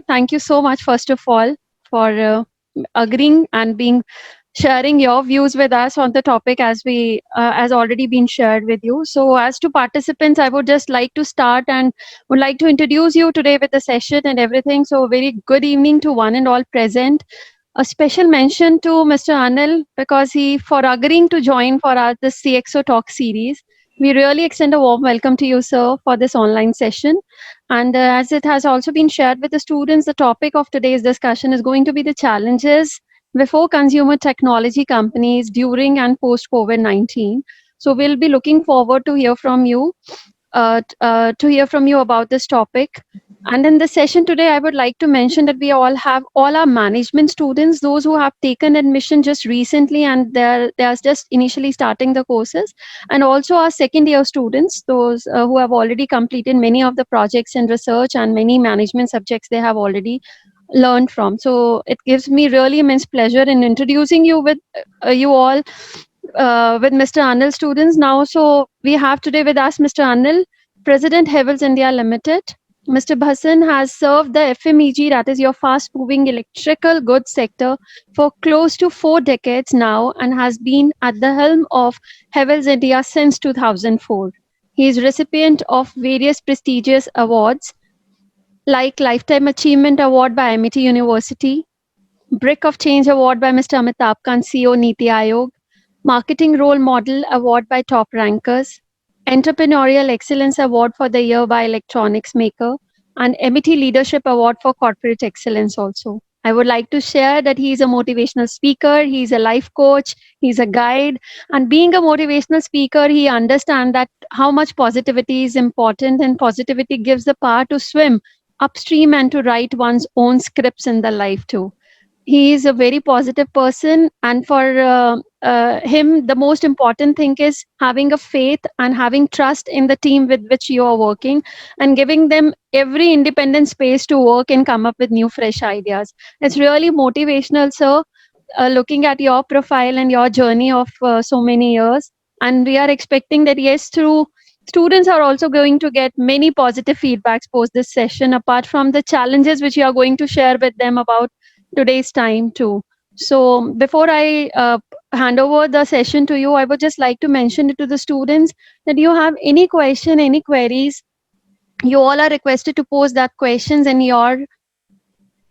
Thank you so much, first of all, for agreeing and being sharing your views with us on the topic as already been shared with you. So, as to participants, I would just like to start and would like to introduce you today with the session and everything. So, very good evening to one and all present. A special mention to Mr. Anil because he for agreeing to join for our this CXO Talk series. We really extend a warm welcome to you, sir, for this online session. And as it has also been shared with the students, the topic of today's discussion is going to be the challenges before consumer technology companies during and post COVID-19. So we'll be looking forward to hear from you about this topic. And in this session today, I would like to mention that we all have all our management students, those who have taken admission just recently and they're just initially starting the courses, and also our second year students, those who have already completed many of the projects in research and many management subjects they have already learned from. So it gives me really immense pleasure in introducing you with you all with Mr. Anil students now. So we have today with us Mr. Anil, President Havels India Limited. Mr. Bhasan has served the FMEG, that is your fast moving electrical goods sector, for close to 4 decades now and has been at the helm of Havels India since 2004. He is recipient of various prestigious awards like Lifetime Achievement Award by MIT University, Brick of Change Award by Mr. Amitabh Kant, CEO Niti Aayog, Marketing Role Model Award by Top Rankers, Entrepreneurial Excellence Award for the Year by Electronics Maker, and MIT Leadership Award for Corporate Excellence also. I would like to share that he is a motivational speaker, he is a life coach, he's a guide, and being a motivational speaker, he understands that how much positivity is important and positivity gives the power to swim upstream and to write one's own scripts in the life too. He is a very positive person, and for him the most important thing is having a faith and having trust in the team with which you are working and giving them every independent space to work and come up with new fresh ideas. It's really motivational, sir, looking at your profile and your journey of so many years. And we are expecting that, yes, through students are also going to get many positive feedbacks post this session, apart from the challenges which you are going to share with them about today's time too. So before I hand over the session to you, I would just like to mention it to the students that you have any question, any queries, you all are requested to post that questions in your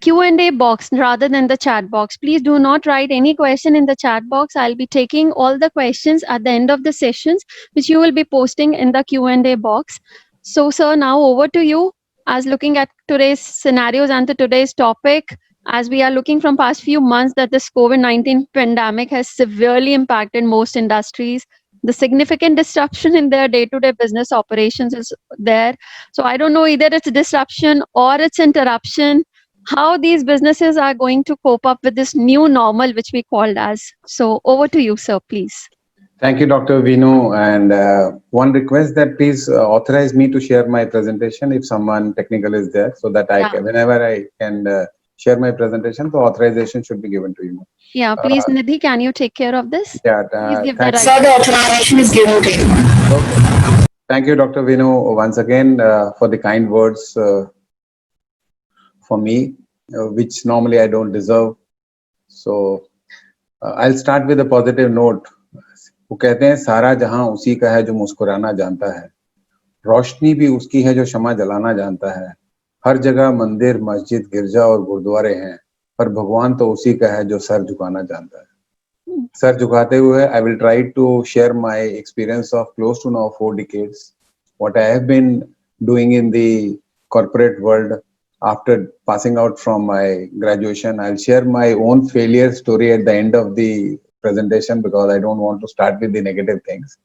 Q&A box rather than the chat box. Please do not write any question in the chat box. I'll be taking all the questions at the end of the sessions, which you will be posting in the Q&A box. So, sir, now over to you. As looking at today's scenarios and to today's topic, as we are looking from past few months that this COVID-19 pandemic has severely impacted most industries. The significant disruption in their day-to-day business operations is there. So I don't know either it's disruption or it's interruption, how these businesses are going to cope up with this new normal which we called as. So over to you, sir, please. Thank you, Dr. Vinu. And one request that please authorize me to share my presentation if someone technical is there, so that I Yeah, can, whenever I can share my presentation, the authorization should be given to you. yeah, please, Uh, Nidhi, can you take care of this? yeah, Please give the thank right. you. Sir, the authorization is given to you. Okay. Thank you, Dr. Vinu, once again for the kind words for me, which normally I don't deserve. So I'll start with a positive note. वो कहते हैं सारा जहां उसी का है जो मुस्कुराना जानता है, रोशनी भी उसकी है जो शमा जलाना जानता है, हर जगह मंदिर मस्जिद गिरजा और गुरुद्वारे हैं, पर भगवान तो उसी का है जो सर झुकाना जानता है. सर झुकाते हुए I will try to share my experience of close to now 4 decades, what I have been doing in the corporate world after passing out from my graduation. I'll share my own failure story at the end of the presentation because I don't want to start with the negative things.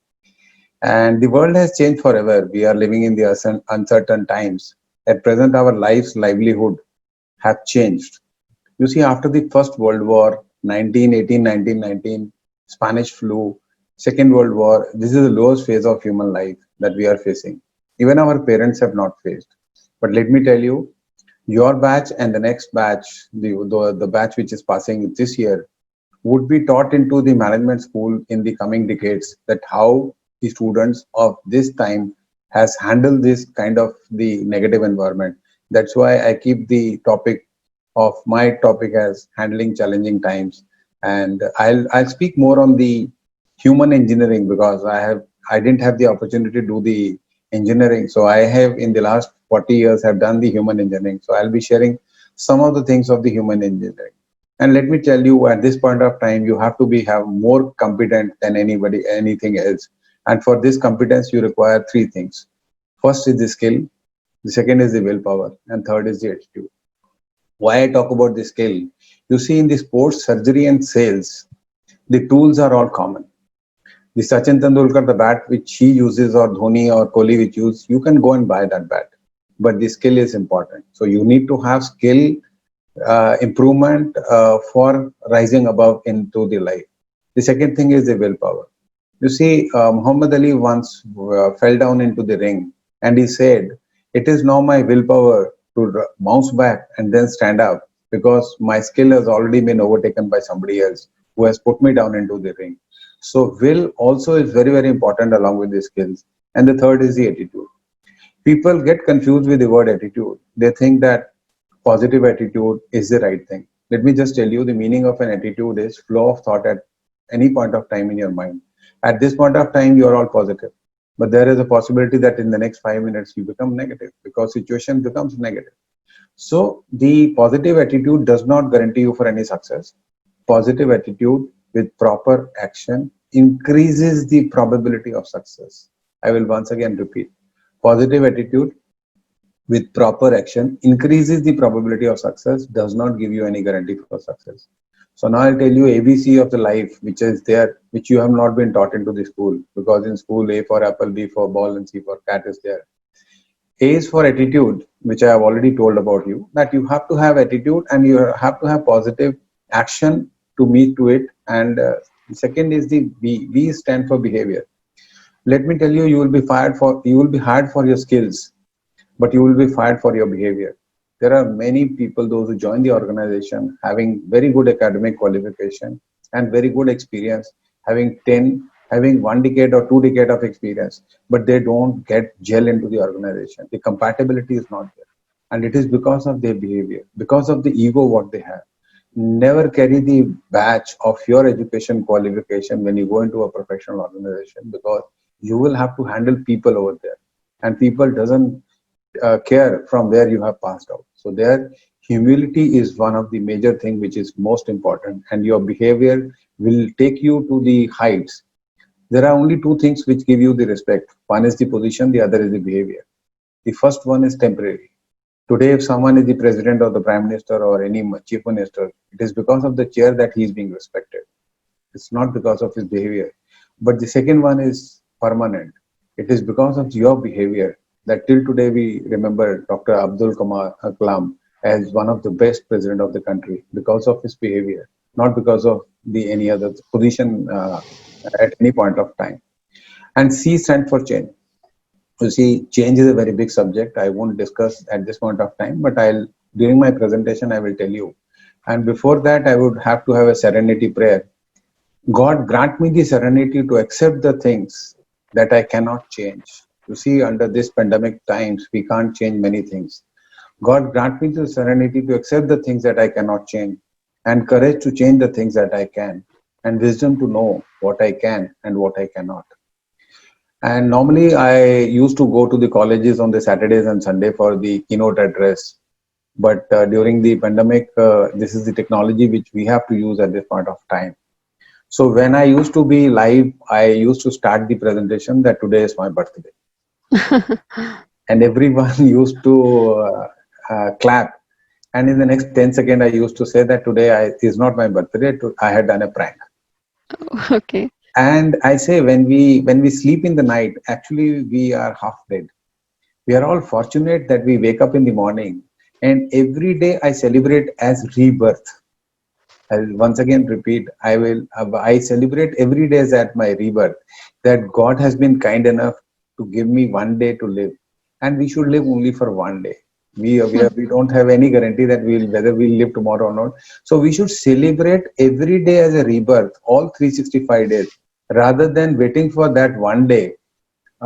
And the world has changed forever. We are living in the uncertain times. At present, our lives, livelihood have changed. You see, after the First World War, 1918, 1919, Spanish flu, Second World War, this is the lowest phase of human life that we are facing. Even our parents have not faced. But let me tell you, your batch and the next batch, the batch which is passing this year, would be taught into the management school in the coming decades that how the students of this time has handled this kind of the negative environment. That's why I keep the topic of my topic as handling challenging times. And I'll speak more on the human engineering because I didn't have the opportunity to do the engineering. So I have in the last 40 years have done the human engineering. So I'll be sharing some of the things of the human engineering. And let me tell you, at this point of time, you have to be have more competent than anybody, anything else. And for this competence, you require three things. First is the skill, the second is the willpower, and third is the attitude. Why I talk about the skill? You see, in the sports, surgery, and sales, the tools are all common. The Sachin Tendulkar, the bat which he uses, or Dhoni or Kohli which use, you can go and buy that bat. But the skill is important. So you need to have skill improvement for rising above into the life. The second thing is the willpower. You see, Muhammad Ali once fell down into the ring and he said, "It is now my willpower to bounce back and then stand up because my skill has already been overtaken by somebody else who has put me down into the ring." So, will also is very, very important along with the skills. And the third is the attitude. People get confused with the word attitude. They think that positive attitude is the right thing. Let me just tell you the meaning of an attitude is flow of thought at any point of time in your mind. At this point of time, you are all positive, but there is a possibility that in the next 5 minutes you become negative because situation becomes negative. So the positive attitude does not guarantee you for any success. Positive attitude with proper action increases the probability of success. I will once again repeat. Positive attitude with proper action increases the probability of success, does not give you any guarantee for success. So now I'll tell you ABC of the life, which is there, which you have not been taught into the school, because in school A for apple, B for ball, and C for cat is there. A is for attitude, which I have already told about you, that you have to have attitude and you have to have positive action to meet to it. And second is the B. B stand for behavior. Let me tell you, you will be hired for your skills, but you will be fired for your behavior. There are many people, those who join the organization, having very good academic qualification and very good experience, having 1 decade or 2 decade of experience, but they don't get gel into the organization. The compatibility is not there. And it is because of their behavior, because of the ego what they have. Never carry the badge of your education qualification when you go into a professional organization, because you will have to handle people over there. And people doesn't care from where you have passed out. So there, humility is one of the major thing which is most important, and your behavior will take you to the heights. There are only two things which give you the respect. One is the position, the other is the behavior. The first one is temporary. Today, if someone is the president or the prime minister or any chief minister, it is because of the chair that he is being respected. It's not because of his behavior. But the second one is permanent. It is because of your behavior that till today we remember Dr. Abdul Kalam as one of the best president of the country because of his behavior, not because of the any other position at any point of time. And C stand for change. You see, change is a very big subject. I won't discuss at this point of time, but during my presentation I will tell you. And before that, I would have to have a serenity prayer. God grant me the serenity to accept the things that I cannot change. You see, under this pandemic times, we can't change many things. God grant me the serenity to accept the things that I cannot change, and courage to change the things that I can, and wisdom to know what I can and what I cannot. And normally I used to go to the colleges on the Saturdays and Sunday for the keynote address. But during the pandemic, this is the technology which we have to use at this point of time. So when I used to be live, I used to start the presentation that today is my birthday. And everyone used to clap. And in the next 10 seconds, I used to say that today is not my birthday. I had done a prank. Okay. And I say when we sleep in the night, actually we are half dead. We are all fortunate that we wake up in the morning, and every day I celebrate as rebirth. I'll once again repeat, I celebrate every day as at my rebirth, that God has been kind enough to give me 1 day to live, and we should live only for 1 day. We don't have any guarantee that whether we'll live tomorrow or not. So we should celebrate every day as a rebirth, all 365 days, rather than waiting for that 1 day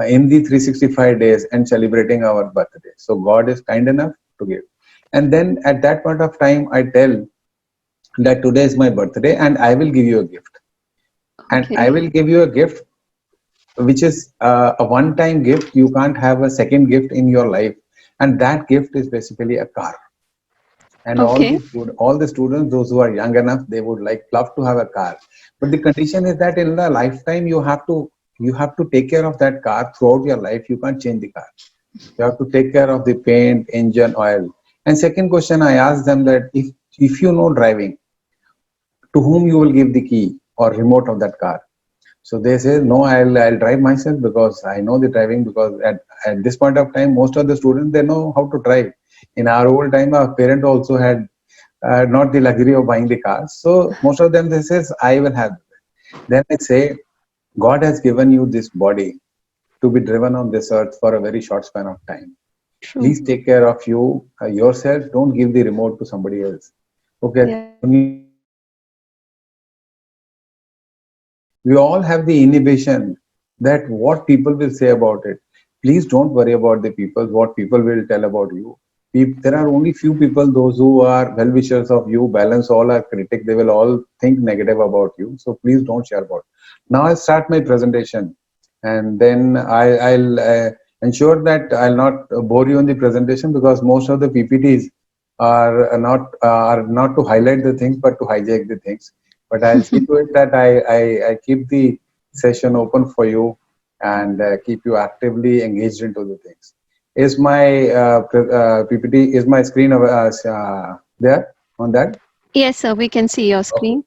in the 365 days and celebrating our birthday. So God is kind enough to give. And then at that point of time, I tell that today is my birthday and I will give you a gift. And I Okay. will give you a gift which is a one-time gift. You can't have a second gift in your life. And that gift is basically a car. And Okay. all the students, those who are young enough, they would like love to have a car. But the condition is that in the lifetime, you have to take care of that car throughout your life. You can't change the car. You have to take care of the paint, engine, oil. And second question, I asked them that if you know driving, to whom you will give the key or remote of that car? So they say, no, I'll drive myself because I know the driving. Because at this point of time, most of the students, they know how to drive. In our old time, our parent also had not the luxury of buying the cars. So most of them, they says, I will have. Then I say, God has given you this body to be driven on this earth for a very short span of time. True. Please take care of you yourself. Don't give the remote to somebody else. Okay. Yeah. We all have the inhibition that what people will say about it. Please don't worry about the people, what people will tell about you. There are only few people, those who are well wishers of you, balance all are critic, they will all think negative about you. So please don't share about it. Now I'll start my presentation and then I'll ensure that I'll not bore you in the presentation because most of the PPTs are not to highlight the things but to hijack the things. But I'll see to it that I keep the session open for you and keep you actively engaged into the things. Is my PPT, is my screen there on that? Yes, sir. We can see your Okay. screen.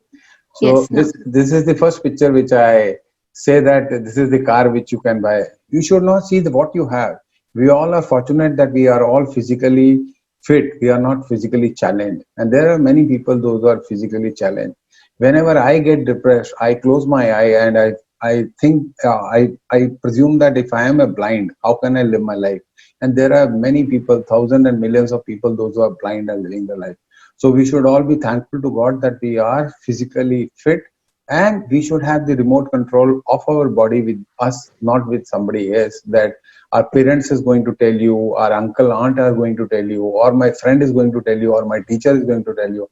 So Yes, now. this is the first picture which I say that this is the car which you can buy. You should not see what you have. We all are fortunate that we are all physically fit. We are not physically challenged, and there are many people those who are physically challenged. Whenever I get depressed, I close my eye and I think I presume that if I am a blind, how can I live my life? And there are many people, thousands and millions of people, those who are blind are living their life. So we should all be thankful to God that we are physically fit and we should have the remote control of our body with us, not with somebody else. That our parents is going to tell you, our uncle, aunt are going to tell you, or my friend is going to tell you, or my teacher is going to tell you.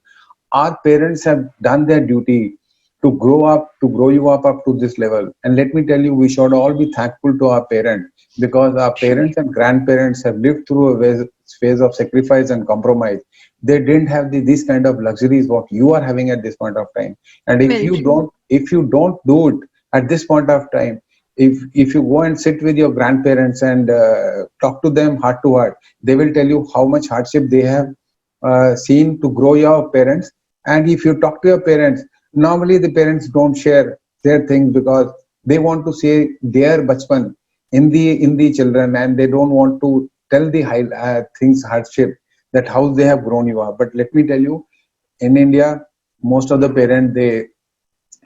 Our parents have done their duty to grow you up to this level. And let me tell you, we should all be thankful to our parents because our True. parents and grandparents have lived through a phase of sacrifice and compromise. They didn't have these kind of luxuries what you are having at this point of time. And Very true. if you don't do it at this point of time, if you go and sit with your grandparents and talk to them heart to heart, they will tell you how much hardship they have seen to grow your parents. And if you talk to your parents, normally the parents don't share their things because they want to say their bachpan in the children, and they don't want to tell the high things hardship that how they have grown you up. But let me tell you, in India, most of the parents, they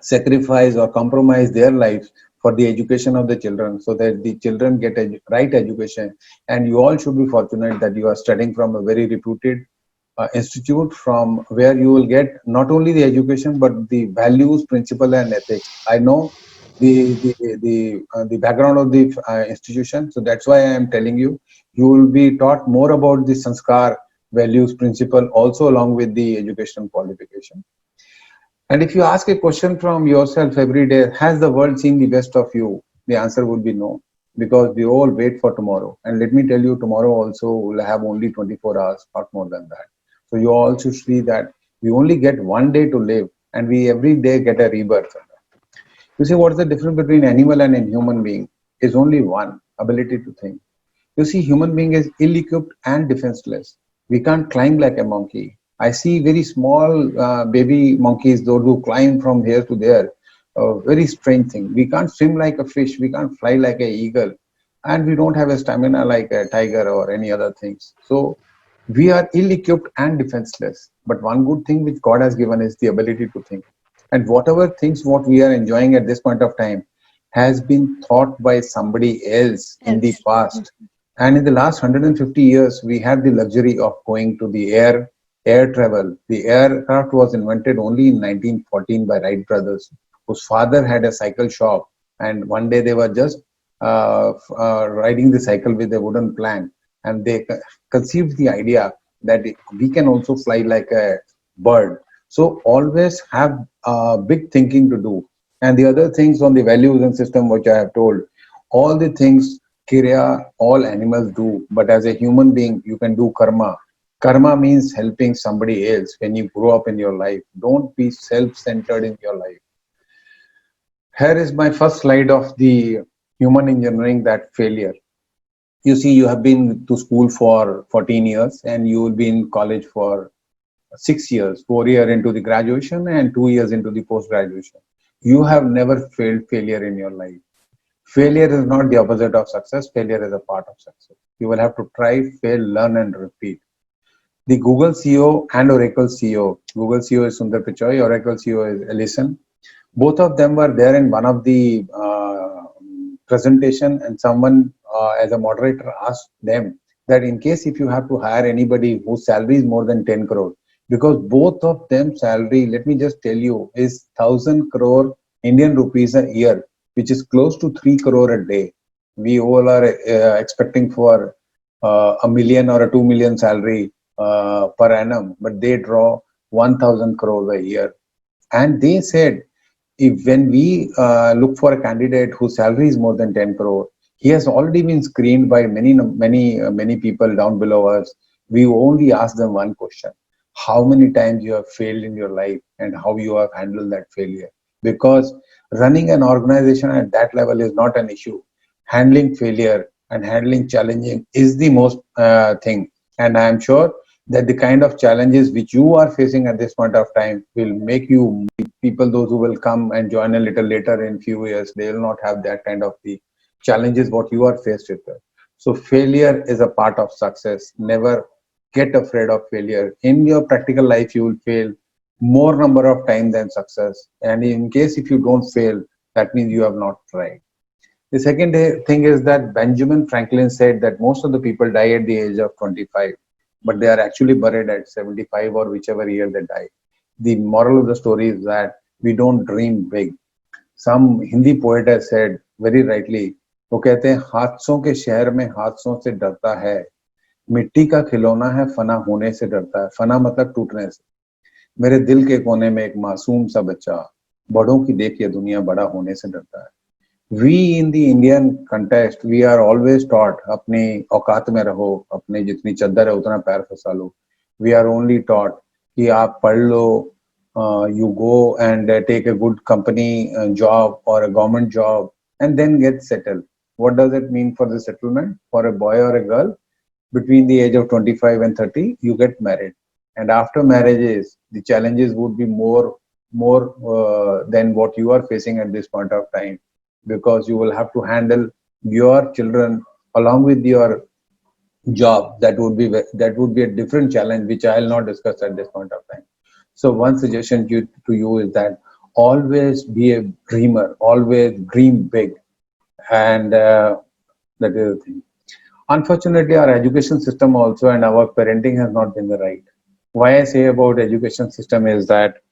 sacrifice or compromise their lives for the education of the children so that the children get right education. And you all should be fortunate that you are studying from a very reputed institute from where you will get not only the education but the values, principle, and ethics. I know the background of the institution, so that's why I am telling you. You will be taught more about the sanskar, values, principle, also along with the education qualification. And if you ask a question from yourself every day, has the world seen the best of you? The answer would be no, because we all wait for tomorrow. And let me tell you, tomorrow also will have only 24 hours, not more than that. So you all should see that we only get one day to live, and we every day get a rebirth. You see, what's the difference between animal and a human being? Is only one: ability to think. You see, human being is ill-equipped and defenseless. We can't climb like a monkey. I see very small baby monkeys, those who climb from here to there. Very strange thing. We can't swim like a fish. We can't fly like an eagle, and we don't have a stamina like a tiger or any other things. So we are ill-equipped and defenseless. But one good thing which God has given is the ability to think. And whatever things what we are enjoying at this point of time has been thought by somebody else in the Else. past. And in the last 150 years, we had the luxury of going to the air travel. The aircraft was invented only in 1914 by Wright brothers, whose father had a cycle shop. And one day they were just riding the cycle with a wooden plank. And they conceived the idea that we can also fly like a bird. So always have big thinking to do. And the other things on the values and system which I have told, all the things Kriya, all animals do, but as a human being, you can do karma. Karma means helping somebody else when you grow up in your life. Don't be self-centered in your life. Here is my first slide of the human engineering, that failure. You see, you have been to school for 14 years and you will be in college for 6 years, 4 years into the graduation and 2 years into the post-graduation. You have never failed failure in your life. Failure is not the opposite of success. Failure is a part of success. You will have to try, fail, learn, and repeat. The Google CEO and Oracle CEO. Google CEO is Sundar Pichai, Oracle CEO is Ellison. Both of them were there in one of the presentation, and someone as a moderator asked them that in case if you have to hire anybody whose salary is more than 10 crore, because both of them salary, let me just tell you, is 1,000 crore Indian rupees a year, which is close to 3 crore a day. We all are expecting for a million or a 2 million salary per annum, but they draw 1,000 crore a year. And they said, if when we look for a candidate whose salary is more than 10 crore, he has already been screened by many people down below us. We only ask them one question: how many times you have failed in your life and how you have handled that failure? Because running an organization at that level is not an issue. Handling failure and handling challenging is the most thing. And I am sure that the kind of challenges which you are facing at this point of time will make you people, those who will come and join a little later in few years, they will not have that kind of the challenges what you are faced with. So failure is a part of success. Never get afraid of failure. In your practical life, you will fail more number of times than success. And in case if you don't fail, that means you have not tried. The second thing is that Benjamin Franklin said that most of the people die at the age of 25, but they are actually buried at 75 or whichever year they die. The moral of the story is that we don't dream big. Some Hindi poet has said very rightly, वो कहते हैं हादसों के शहर में हादसों से डरता है, मिट्टी का खिलौना है फना होने से डरता है. फना मतलब टूटने से. मेरे दिल के कोने में एक मासूम सा बच्चा बड़ों की देख ये दुनिया बड़ा होने से डरता है. We in the Indian context, we are always taught अपने औकात में रहो, अपने जितनी चद्दर है उतना पैर फंसा लो. We are only taught कि आप पढ़ लो, you go and take a good company job or a government job and then get settled. What does it mean for the settlement? For a boy or a girl, between the age of 25 and 30, you get married. And after marriages, the challenges would be more than what you are facing at this point of time, because you will have to handle your children along with your job. That would be a different challenge which I will not discuss at this point of time. So one suggestion to you is that always be a dreamer, always dream big, and that is the thing. Unfortunately, our education system also and our parenting has not been the right. Why I say about education system is that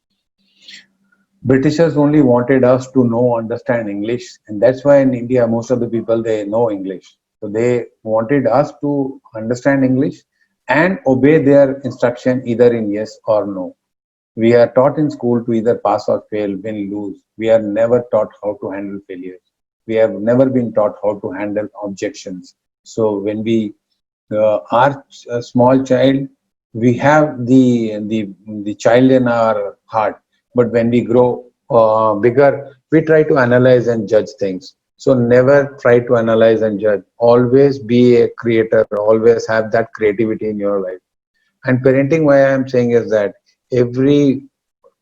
Britishers only wanted us to know, understand English, and that's why in India most of the people they know English. So they wanted us to understand English and obey their instruction either in yes or no. We are taught in school to either pass or fail, win, lose. We are never taught how to handle failures. We have never been taught how to handle objections. So when we are a small child, we have the child in our heart, but when we grow bigger, we try to analyze and judge things. So never try to analyze and judge. Always be a creator. Always have that creativity in your life. And parenting, why I am saying is that every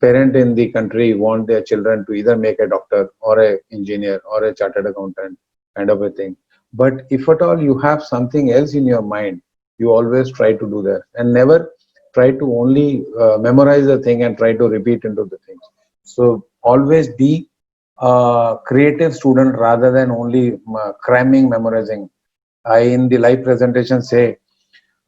parent in the country want their children to either make a doctor or a engineer or a chartered accountant kind of a thing. But if at all you have something else in your mind, you always try to do that and never try to only memorize the thing and try to repeat into the things. So always be a creative student rather than only cramming, memorizing. I in the live presentation say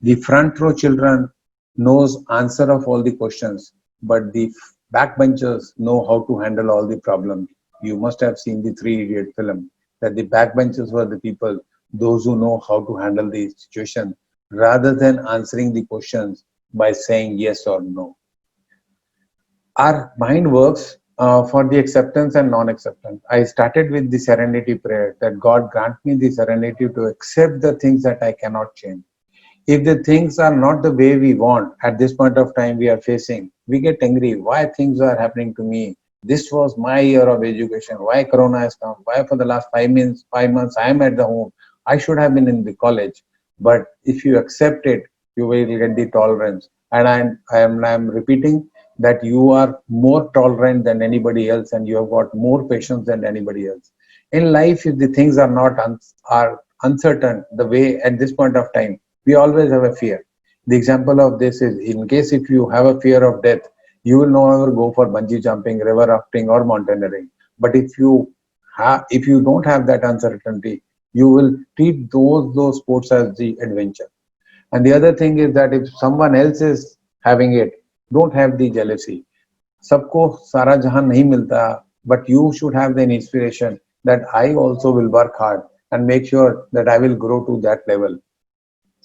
the front row children knows answer of all the questions, but the backbenchers know how to handle all the problems. You must have seen the Three Idiot film, that the backbenchers were the people, those who know how to handle the situation. Rather than answering the questions, by saying yes or no. Our mind works for the acceptance and non-acceptance. I started with the serenity prayer that God grant me the serenity to accept the things that I cannot change. If the things are not the way we want at this point of time we are facing, we get angry. Why things are happening to me? This was my year of education. Why Corona has come? Why for the last 5 months I am at the home? I should have been in the college. But if you accept it, you will get the tolerance. And I'm repeating that you are more tolerant than anybody else, and you have got more patience than anybody else. In life, if the things are not are uncertain the way at this point of time, we always have a fear. The example of this is, in case if you have a fear of death, you will no longer go for bungee jumping, river rafting, or mountaineering. But if you don't have that uncertainty, you will treat those sports as the adventure. And the other thing is that if someone else is having it, don't have the jealousy. सबको सारा जहां नहीं मिलता, but you should have the inspiration that I also will work hard and make sure that I will grow to that level.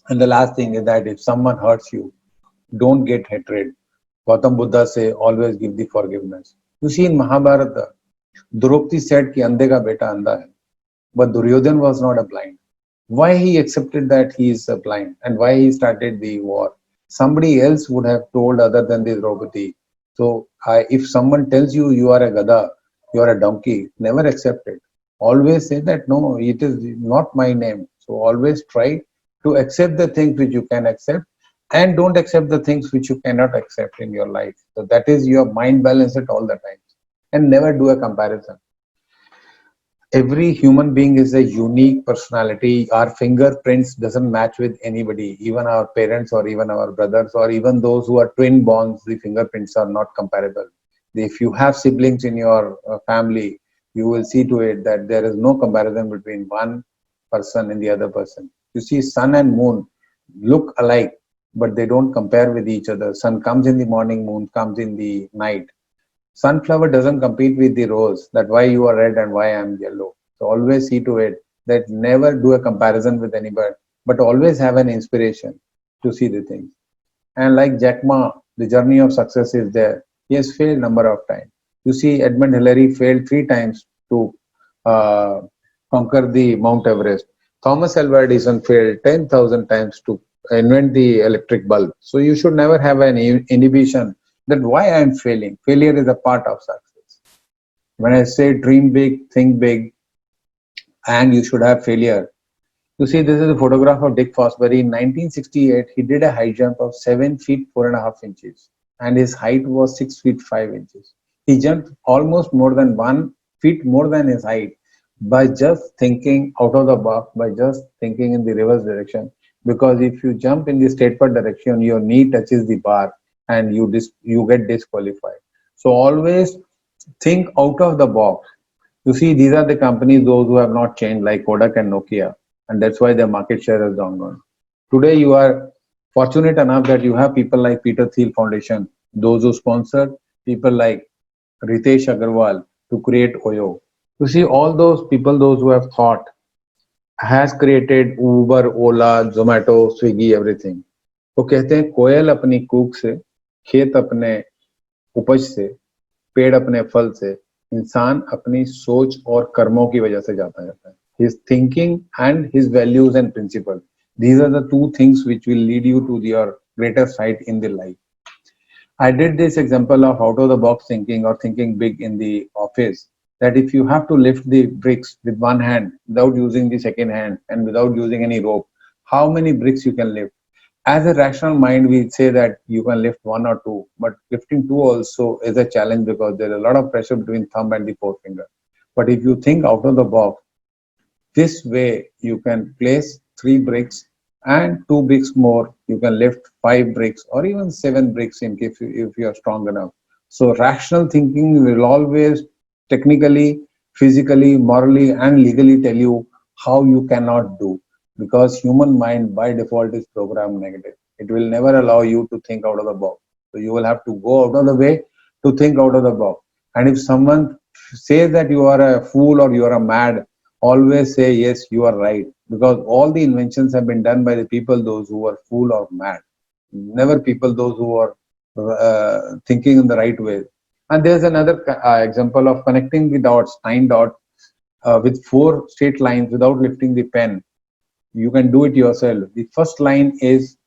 And the last thing is that if someone hurts you, don't get hatred. Gautam Buddha say always give the forgiveness. You see in Mahabharata, Draupadi said कि अंधे का बेटा अंधा है, but Duryodhan was not a blind. Why he accepted that he is blind and why he started the war? Somebody else would have told other than the Draupadi. So if someone tells you you are a gada, you are a donkey, never accept it. Always say that no, it is not my name. So always try to accept the things which you can accept and don't accept the things which you cannot accept in your life. So that is your mind balance at all the times, and never do a comparison. Every human being is a unique personality. Our fingerprints doesn't match with anybody, even our parents or even our brothers or even those who are twin bonds. The fingerprints are not comparable. If you have siblings in your family, you will see to it that there is no comparison between one person and the other person. You see, sun and moon look alike, but they don't compare with each other. Sun comes in the morning, moon comes in the night. Sunflower doesn't compete with the rose, that why you are red and why I am yellow. So always see to it that never do a comparison with anybody, but always have an inspiration to see the things. And like Jack Ma, the journey of success is there. He has failed number of times. You see, Edmund Hillary failed 3 times to uh, conquer the Mount Everest. Thomas Alva Edison failed 10,000 times to invent the electric bulb. So you should never have an inhibition that why I am failing. Failure is a part of success. When I say dream big, think big, and you should have failure. You see, this is a photograph of Dick Fosbury. In 1968, he did a high jump of 7 feet 4.5 inches, and his height was 6 feet 5 inches. He jumped almost more than 1 feet more than his height by just thinking out of the box, by just thinking in the reverse direction. Because if you jump in the straightforward direction, your knee touches the bar and you get disqualified. So always think out of the box. You see, these are the companies, those who have not changed, like Kodak and Nokia, and that's why their market share has gone. Today, you are fortunate enough that you have people like Peter Thiel Foundation, those who sponsor people like Ritesh Agarwal to create Oyo. You see, all those people, those who have thought, has created Uber, Ola, Zomato, Swiggy, everything. वो कहते हैं कोयल अपनी कूक से, खेत अपने उपज से, पेड़ अपने फल से, इंसान अपनी सोच और कर्मों की वजह से जाता जाता है. His thinking and his values and principles. These are the 2 things which will lead you to your greater height in the life. I did this example of out of the box thinking or thinking big in the office, that if you have to lift the bricks with one hand without using the second hand and without using any rope, how many bricks you can lift? As a rational mind, we say that you can lift 1 or 2, but lifting 2 also is a challenge because there is a lot of pressure between thumb and the forefinger. But if you think out of the box, this way you can place 3 bricks and 2 bricks more. You can lift 5 bricks or even 7 bricks if you are strong enough. So rational thinking will always technically, physically, morally, and legally tell you how you cannot do, because human mind by default is programmed negative. It will never allow you to think out of the box. So you will have to go out of the way to think out of the box. And if someone says that you are a fool or you are a mad, always say yes, you are right, because all the inventions have been done by the people those who are fool or mad. never people those who are thinking in the right way. And there's another example of connecting the dots, 9 dots, with 4 straight lines without lifting the pen. You can do it yourself. The first line is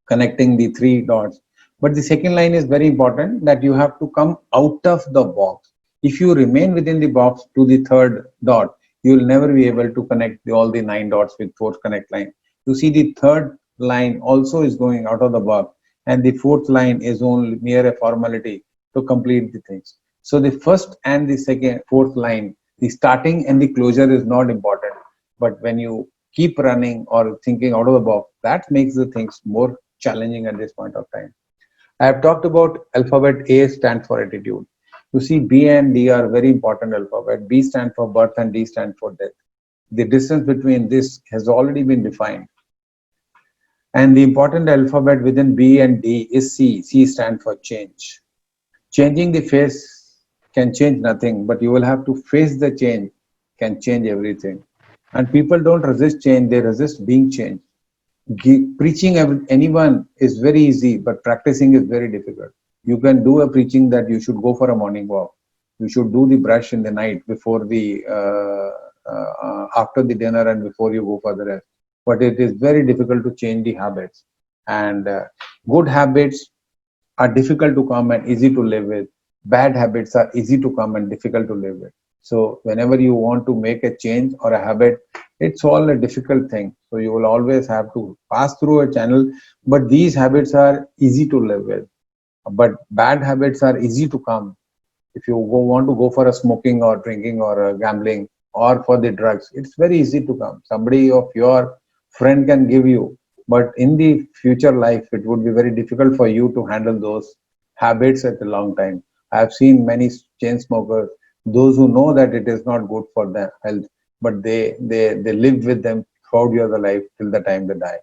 connecting the 3 dots. But the second line is very important, that you have to come out of the box. If you remain within the box to the third dot, you will never be able to connect all the 9 dots with 4 connect line. You see, the third line also is going out of the box, and the fourth line is only mere a formality to complete the things. So the first and the second, fourth line, the starting and the closure is not important. But when you keep running or thinking out of the box, that makes the things more challenging at this point of time. I have talked about alphabet. A stands for attitude. You see, B and D are very important alphabet. B stands for birth and D stands for death. The distance between this has already been defined. And the important alphabet within B and D is C. C stands for change. Changing the face can change nothing, but you will have to face the change, can change everything. And people don't resist change, they resist being changed. Preaching anyone is very easy, but practicing is very difficult. You can do a preaching that you should go for a morning walk. You should do the brush in the night before the after the dinner and before you go for the rest. But it is very difficult to change the habits. And good habits are difficult to come and easy to live with. Bad habits are easy to come and difficult to live with. So whenever you want to make a change or a habit, it's all a difficult thing. So you will always have to pass through a channel, but these habits are easy to live with. But bad habits are easy to come. If you want to go for a smoking or drinking or gambling or for the drugs, it's very easy to come. Somebody of your friend can give you, but in the future life, it would be very difficult for you to handle those habits at a long time. I have seen many chain smokers, those who know that it is not good for their health, but they lived with them throughout your life till the time they die.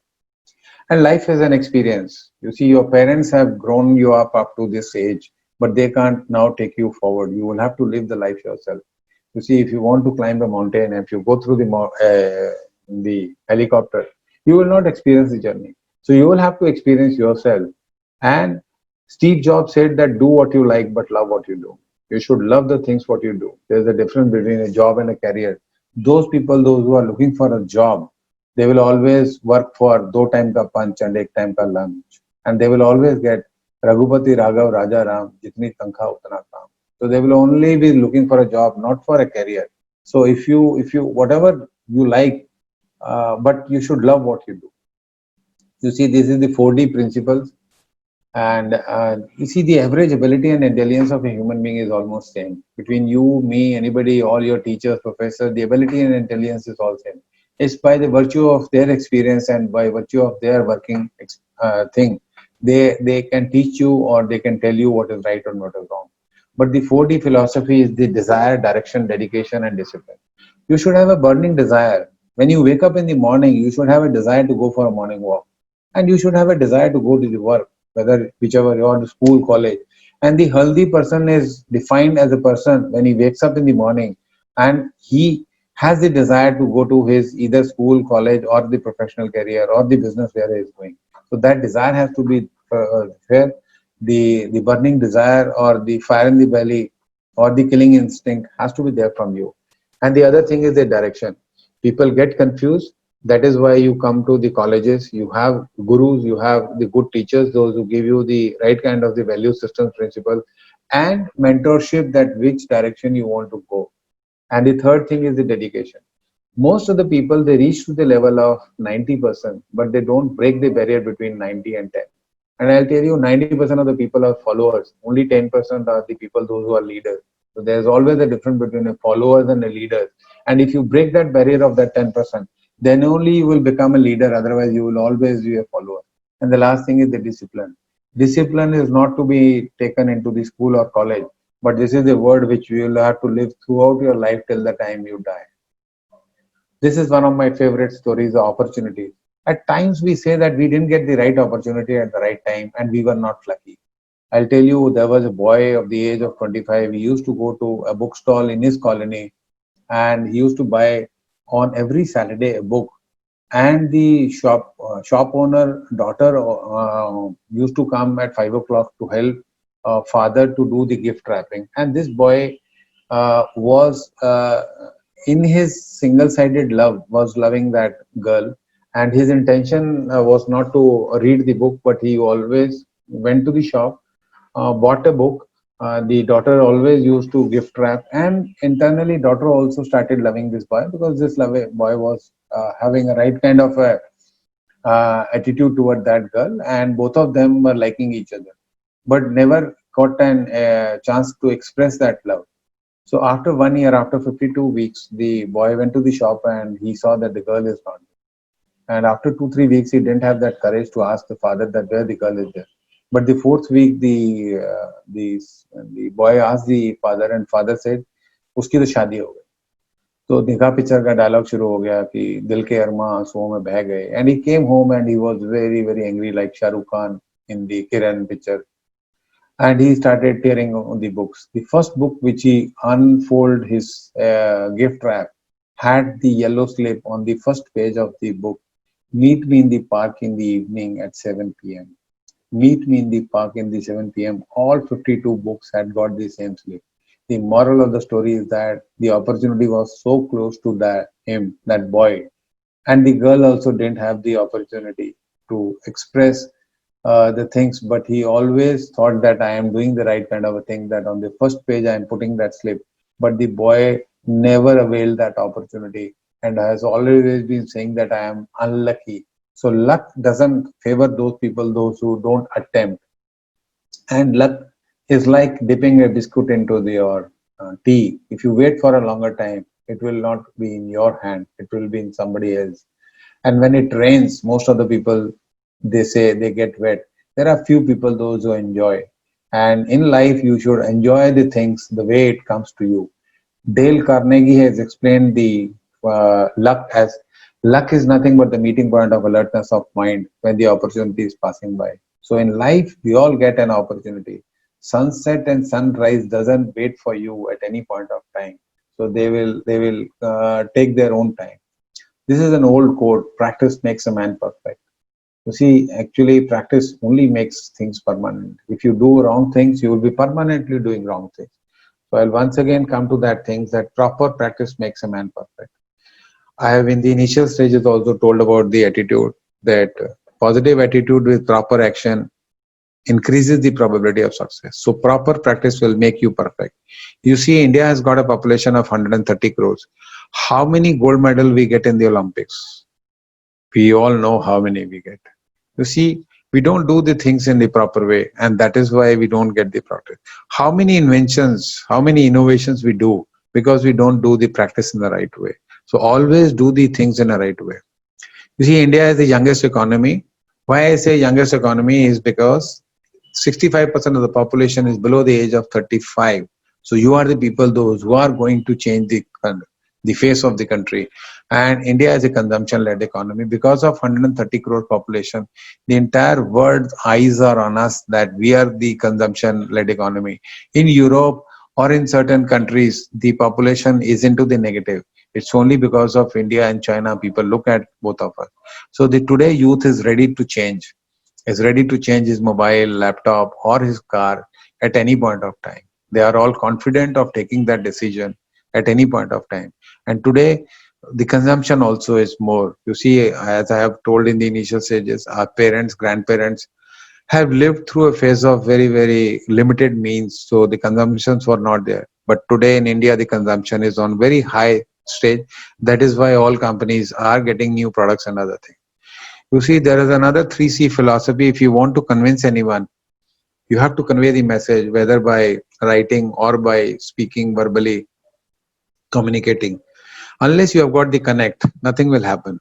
And life is an experience. You see, your parents have grown you up to this age, but they can't now take you forward. You will have to live the life yourself. You see, if you want to climb a mountain, if you go through the helicopter, you will not experience the journey. So you will have to experience yourself. And Steve Jobs said that do what you like, but love what you do. You should love the things what you do. There's a difference between a job and a career. Those people, those who are looking for a job, they will always work for do time ka punch and ek time ka lunch. And they will always get Raghupati Raghav Raja Ram, jitni tankha utna kaam. So they will only be looking for a job, not for a career. So if you whatever you like, but you should love what you do. You see, this is the 4D principles. And you see, the average ability and intelligence of a human being is almost same. Between you, me, anybody, all your teachers, professors, the ability and intelligence is all same. It's by the virtue of their experience and by virtue of their working thing, they can teach you or they can tell you what is right or what is wrong. But the 4D philosophy is the desire, direction, dedication, and discipline. You should have a burning desire. When you wake up in the morning, you should have a desire to go for a morning walk. And you should have a desire to go to the work, whether whichever you are to school, college. And the healthy person is defined as a person when he wakes up in the morning and he has the desire to go to his either school, college, or the professional career or the business where he is going. So that desire has to be there. The burning desire or the fire in the belly or the killing instinct has to be there from you. And the other thing is the direction. People get confused. That is why you come to the colleges. You have gurus, you have the good teachers, those who give you the right kind of the value systems principle and mentorship, that which direction you want to go. And the third thing is the dedication. Most of the people, they reach to the level of 90%, but they don't break the barrier between 90 and 10. And I'll tell you, 90% of the people are followers. Only 10% are the people, those who are leaders. So there's always a difference between a followers and a leader. And if you break that barrier of that 10%, then only you will become a leader. Otherwise, you will always be a follower. And the last thing is the discipline. Discipline is not to be taken into the school or college, but this is the word which you will have to live throughout your life till the time you die. This is one of my favorite stories, the opportunities. At times we say that we didn't get the right opportunity at the right time and we were not lucky. I'll tell you, there was a boy of the age of 25. He used to go to a bookstall in his colony and he used to buy on every Saturday a book. and the shop owner daughter used to come at 5 o'clock to help father to do the gift wrapping. And this boy was in his single-sided love was loving that girl, and his intention was not to read the book, but he always went to the shop, bought a book. The daughter always used to gift wrap, and internally, daughter also started loving this boy because this boy was having a right kind of a, attitude toward that girl, and both of them were liking each other, but never got an chance to express that love. So after 1 year, after 52 weeks, the boy went to the shop and he saw that the girl is not there. And after 2, 3 weeks, he didn't have that courage to ask the father that where the girl is there. But the fourth week, the boy asked the father, and father said, "उसकी तो शादी हो गई." तो निगाह picture का dialogue शुरू हो गया कि दिल के अरमा आंसुओं में बह गए. And he came home and he was very very angry like Shahrukh Khan in the Kiran picture. And he started tearing on the books. The first book which he unfolded his gift wrap had the yellow slip on the first page of the book. Meet me in the park in the evening at 7 p.m. Meet me in the park in the 7 p.m. All 52 books had got the same slip. The moral of the story is that the opportunity was so close to that boy, and the girl also didn't have the opportunity to express the things, but he always thought that I am doing the right kind of a thing, that on the first page I am putting that slip. But the boy never availed that opportunity and has always been saying that I am unlucky. So luck doesn't favor those people, those who don't attempt. And luck is like dipping a biscuit into your tea. If you wait for a longer time, it will not be in your hand, it will be in somebody else. And when it rains, most of the people, they say they get wet. There are few people those who enjoy. And in life, you should enjoy the things the way it comes to you. Dale Carnegie has explained the luck is nothing but the meeting point of alertness of mind when the opportunity is passing by. So in life, we all get an opportunity. Sunset and sunrise doesn't wait for you at any point of time. So they will take their own time. This is an old quote: practice makes a man perfect. You see, actually, practice only makes things permanent. If you do wrong things, you will be permanently doing wrong things. So I'll once again come to that thing that proper practice makes a man perfect. I have in the initial stages also told about the attitude, that positive attitude with proper action increases the probability of success. So proper practice will make you perfect. You see, India has got a population of 130 crores. How many gold medal we get in the Olympics? We all know how many we get. You see, we don't do the things in the proper way, and that is why we don't get the practice. How many inventions, how many innovations we do because we don't do the practice in the right way. So always do the things in the right way. You see, India is the youngest economy. Why I say youngest economy is because 65% of the population is below the age of 35. So you are the people, those who are going to change the face of the country. And India is a consumption-led economy. Because of 130 crore population, the entire world's eyes are on us, that we are the consumption-led economy. In Europe or in certain countries, the population is into the negative. It's only because of India and China people look at both of us. So the today youth is ready to change. Is ready to change his mobile, laptop, or his car at any point of time. They are all confident of taking that decision at any point of time. And today, the consumption also is more. You see, as I have told in the initial stages, our parents, grandparents have lived through a phase of very, very limited means. So the consumptions were not there. But today in India, the consumption is on very high stage. That is why all companies are getting new products and other things. You see, there is another 3C philosophy. If you want to convince anyone, you have to convey the message, whether by writing or by speaking verbally, communicating. Unless you have got the connect, nothing will happen.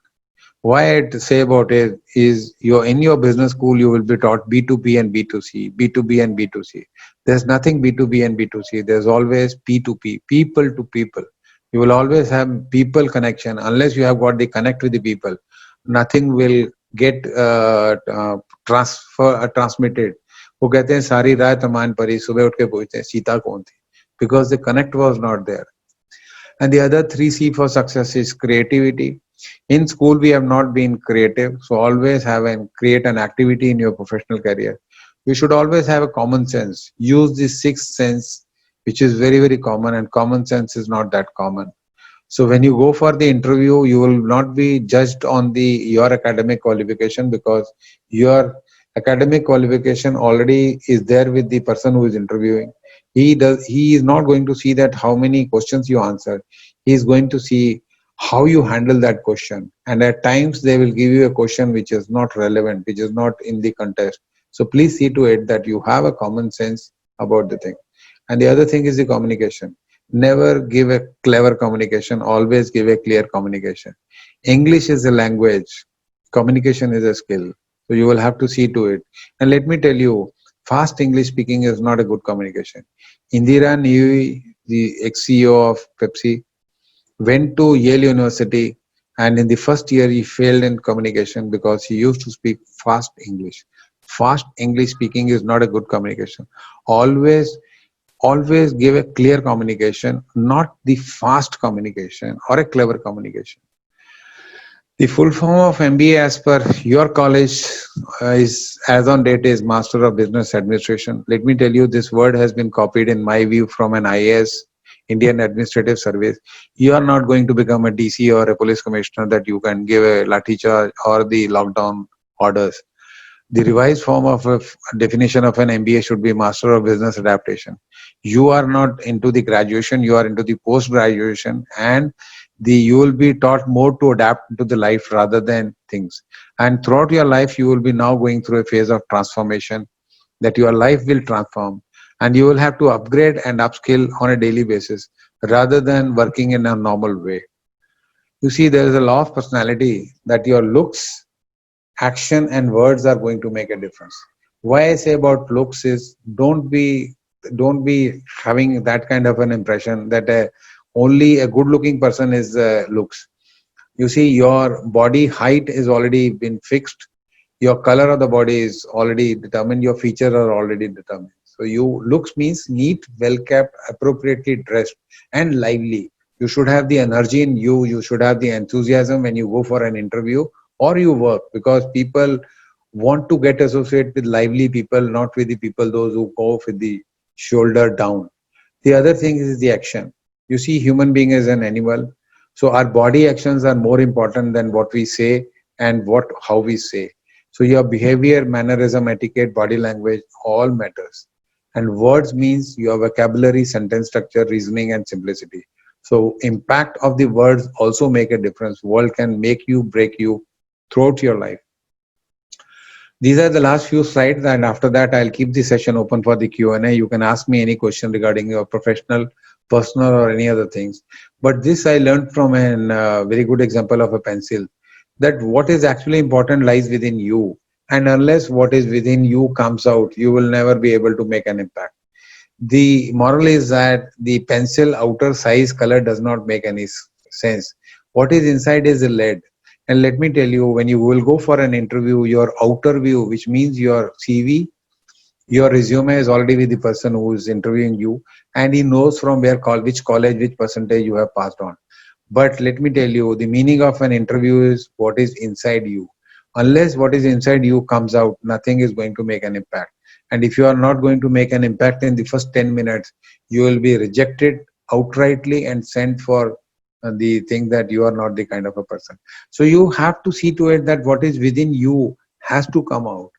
Why I say about it is, in your business school, you will be taught B2B and B2C, B2B and B2C. There's nothing B2B and B2C. There's always P2P, people to people. You will always have people connection. Unless you have got the connect with the people, nothing will get transmitted. वो कहते हैं सारी रात अमान परी, सुबह उठ के पूछते हैं सीता कौन थी, because the connect was not there. And the other 3C for success is creativity. In school, we have not been creative, so always have and create an activity in your professional career. You should always have a common sense. Use the sixth sense, which is very, very common, and common sense is not that common. So when you go for the interview, you will not be judged on the your academic qualification, because your academic qualification already is there with the person who is interviewing. He is not going to see that how many questions you answered. He is going to see how you handle that question. And at times they will give you a question which is not relevant, which is not in the context. So please see to it that you have a common sense about the thing. And the other thing is the communication. Never give a clever communication, always give a clear communication. English is a language, communication is a skill. So you will have to see to it. And let me tell you, fast English speaking is not a good communication. Indira Nooyi, the ex-CEO of Pepsi, went to Yale University, and in the first year he failed in communication because he used to speak fast English. Fast English speaking is not a good communication. Always always give a clear communication, not the fast communication or a clever communication. The full form of MBA as per your college is, as on date, is Master of Business Administration. Let me tell you, this word has been copied in my view from an IAS, Indian Administrative Service. You are not going to become a DC or a police commissioner that you can give a lathi charge or the lockdown orders. The revised form of a definition of an MBA should be Master of Business Adaptation. You are not into the graduation, you are into the post graduation, and you will be taught more to adapt to the life rather than things. And throughout your life, you will be now going through a phase of transformation, that your life will transform, and you will have to upgrade and upskill on a daily basis rather than working in a normal way. You see, there is a law of personality that your looks, action and words are going to make a difference. Why I say about looks is, don't be having that kind of an impression that only a good looking person is looks. You see, your body height is already been fixed, your color of the body is already determined, your features are already determined. So you looks means neat, well kept, appropriately dressed, and lively. You should have the energy in you, you should have the enthusiasm when you go for an interview or you work, because people want to get associated with lively people, not with the people those who go with the shoulder down. The other thing is the action. You see, human being is an animal, so our body actions are more important than what we say and what how we say. So your behavior, mannerism, etiquette, body language, all matters. And words means your vocabulary, sentence structure, reasoning, and simplicity. So impact of the words also make a difference. Word can make you, break you throughout your life. These are the last few slides, and after that, I'll keep the session open for the Q&A. You can ask me any question regarding your professional, personal, or any other things. But this I learned from a very good example of a pencil, that what is actually important lies within you. And unless what is within you comes out, you will never be able to make an impact. The moral is that the pencil outer size color does not make any sense. What is inside is the lead. And let me tell you, when you will go for an interview, your outer view, which means your CV, your resume is already with the person who is interviewing you, and he knows from which college, which percentage you have passed on. But let me tell you, the meaning of an interview is what is inside you. Unless what is inside you comes out, nothing is going to make an impact. And if you are not going to make an impact in the first 10 minutes, you will be rejected outrightly and sent for the thing that you are not the kind of a person. So you have to see to it that what is within you has to come out.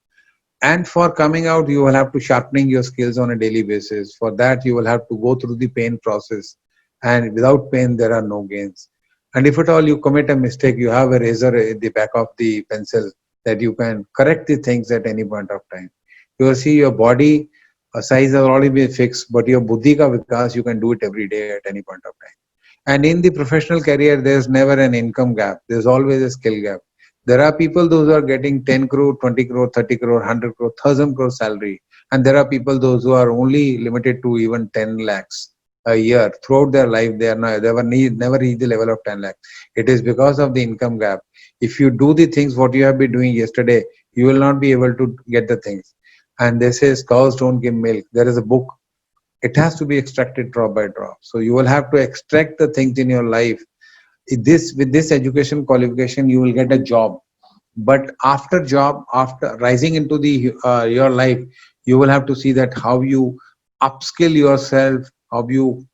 And for coming out, you will have to sharpening your skills on a daily basis. For that, you will have to go through the pain process. And without pain, there are no gains. And if at all you commit a mistake, you have a razor at the back of the pencil that you can correct the things at any point of time. You will see your body size has already been fixed, but your buddhi ka vikas, you can do it every day at any point of time. And in the professional career, there's never an income gap. There's always a skill gap. There are people those who are getting 10 crore, 20 crore, 30 crore, 100 crore, 1000 crore salary. And there are people those who are only limited to even 10 lakhs a year. Throughout their life, they never reach the level of 10 lakhs. It is because of the income gap. If you do the things what you have been doing yesterday, you will not be able to get the things. And they say cows don't give milk. There is a book. It has to be extracted drop by drop. So you will have to extract the things in your life This with this education qualification, you will get a job. But after job, after rising into the your life, you will have to see that how you upskill yourself, how you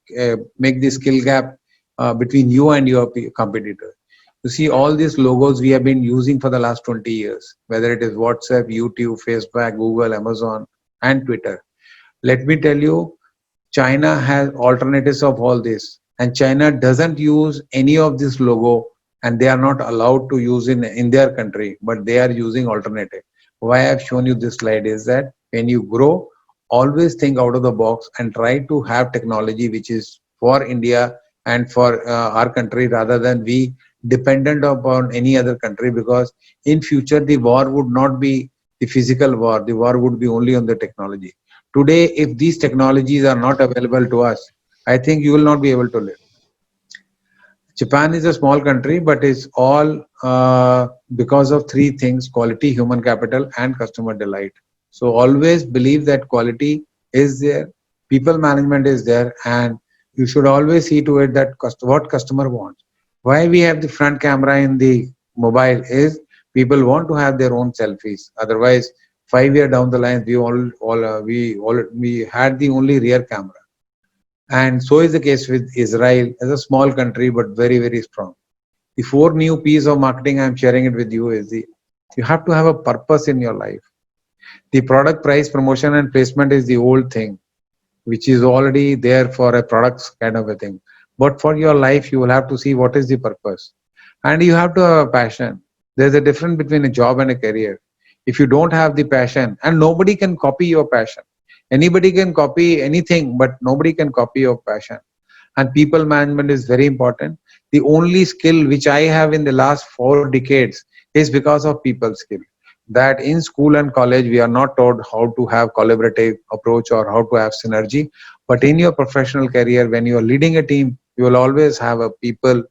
make the skill gap between you and your competitor. You see, all these logos we have been using for the last 20 years, whether it is WhatsApp, YouTube, Facebook, Google, Amazon, and Twitter. Let me tell you, China has alternatives of all this, and China doesn't use any of this logo, and they are not allowed to use in their country, but they are using alternative. Why I have shown you this slide is that when you grow, always think out of the box and try to have technology which is for India and for our country, rather than we dependent upon any other country, because in future the war would not be the physical war, the war would be only on the technology. Today, if these technologies are not available to us, I think you will not be able to live. Japan is a small country, but it's all because of three things: quality, human capital, and customer delight. So always believe that quality is there, people management is there, and you should always see to it that what customer wants. Why we have the front camera in the mobile is people want to have their own selfies. Otherwise, 5 years down the line, we had the only rear camera. And so is the case with Israel as a small country, but very, very strong. The four new P's of marketing I'm sharing it with you is you have to have a purpose in your life. The product price, promotion, and placement is the old thing, which is already there for a products kind of a thing. But for your life, you will have to see what is the purpose. And you have to have a passion. There's a difference between a job and a career. If you don't have the passion, and nobody can copy your passion. Anybody can copy anything, but nobody can copy your passion. And people management is very important. The only skill which I have in the last 4 decades is because of people skill. That in school and college we are not taught how to have collaborative approach or how to have synergy. But in your professional career, when you are leading a team, you will always have a people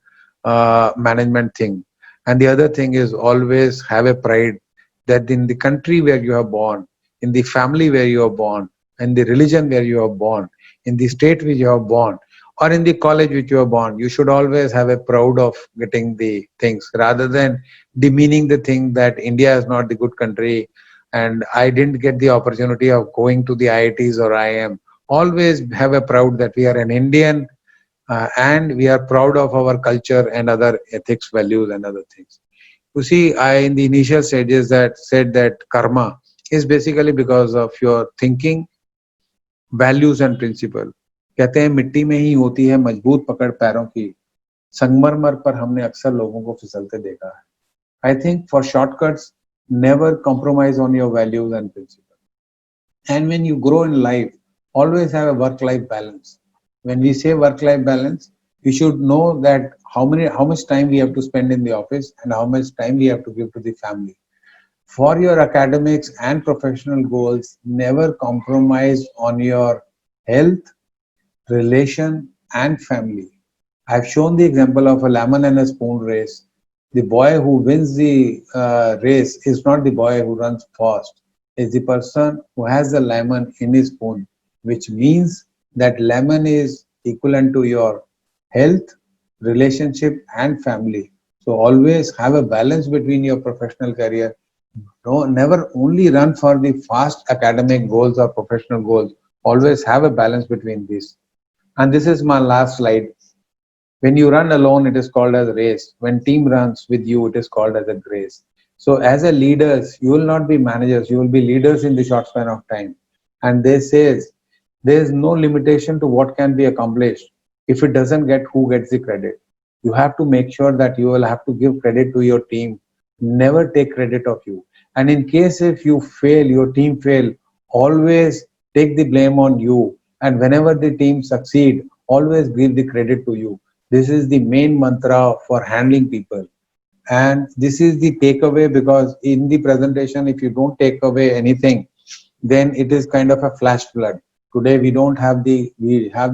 management thing. And the other thing is always have a pride that in the country where you are born, in the family where you are born, in the religion where you are born, in the state which you are born, or in the college which you are born, you should always have a proud of getting the things rather than demeaning the thing that India is not the good country and I didn't get the opportunity of going to the IITs or IIM. Always have a proud that we are an Indian and we are proud of our culture and other ethics, values, and other things. You see, I in the initial stages that said that karma is basically because of your thinking, values, and principle. कहते हैं मिट्टी में ही होती है मजबूत पकड़ पैरों की, संगमरमर पर हमने अक्सर लोगों को फिसलते देखा है. I think for shortcuts, never compromise on your values and principles. And when you grow in life, always have a work-life balance. When we say work-life balance, you should know that how much time we have to spend in the office and how much time we have to give to the family. For your academics and professional goals, never compromise on your health, relation, and family. I've shown the example of a lemon and a spoon race. The boy who wins the race is not the boy who runs fast. It's the person who has the lemon in his spoon, which means that lemon is equivalent to your health, relationship, and family. So always have a balance between your professional career. Don't never only run for the fast academic goals or professional goals. Always have a balance between these. And this is my last slide. When you run alone, it is called as a race. When team runs with you, it is called as a grace. So as a leaders, you will not be managers, you will be leaders in the short span of time. And they says there is no limitation to what can be accomplished. If it doesn't get, who gets the credit? You have to make sure that you will have to give credit to your team. Never take credit of you. And in case if you fail, your team fail, always take the blame on you. And whenever the team succeed, always give the credit to you. This is the main mantra for handling people. And this is the takeaway, because in the presentation, if you don't take away anything, then it is kind of a flash flood. Today we have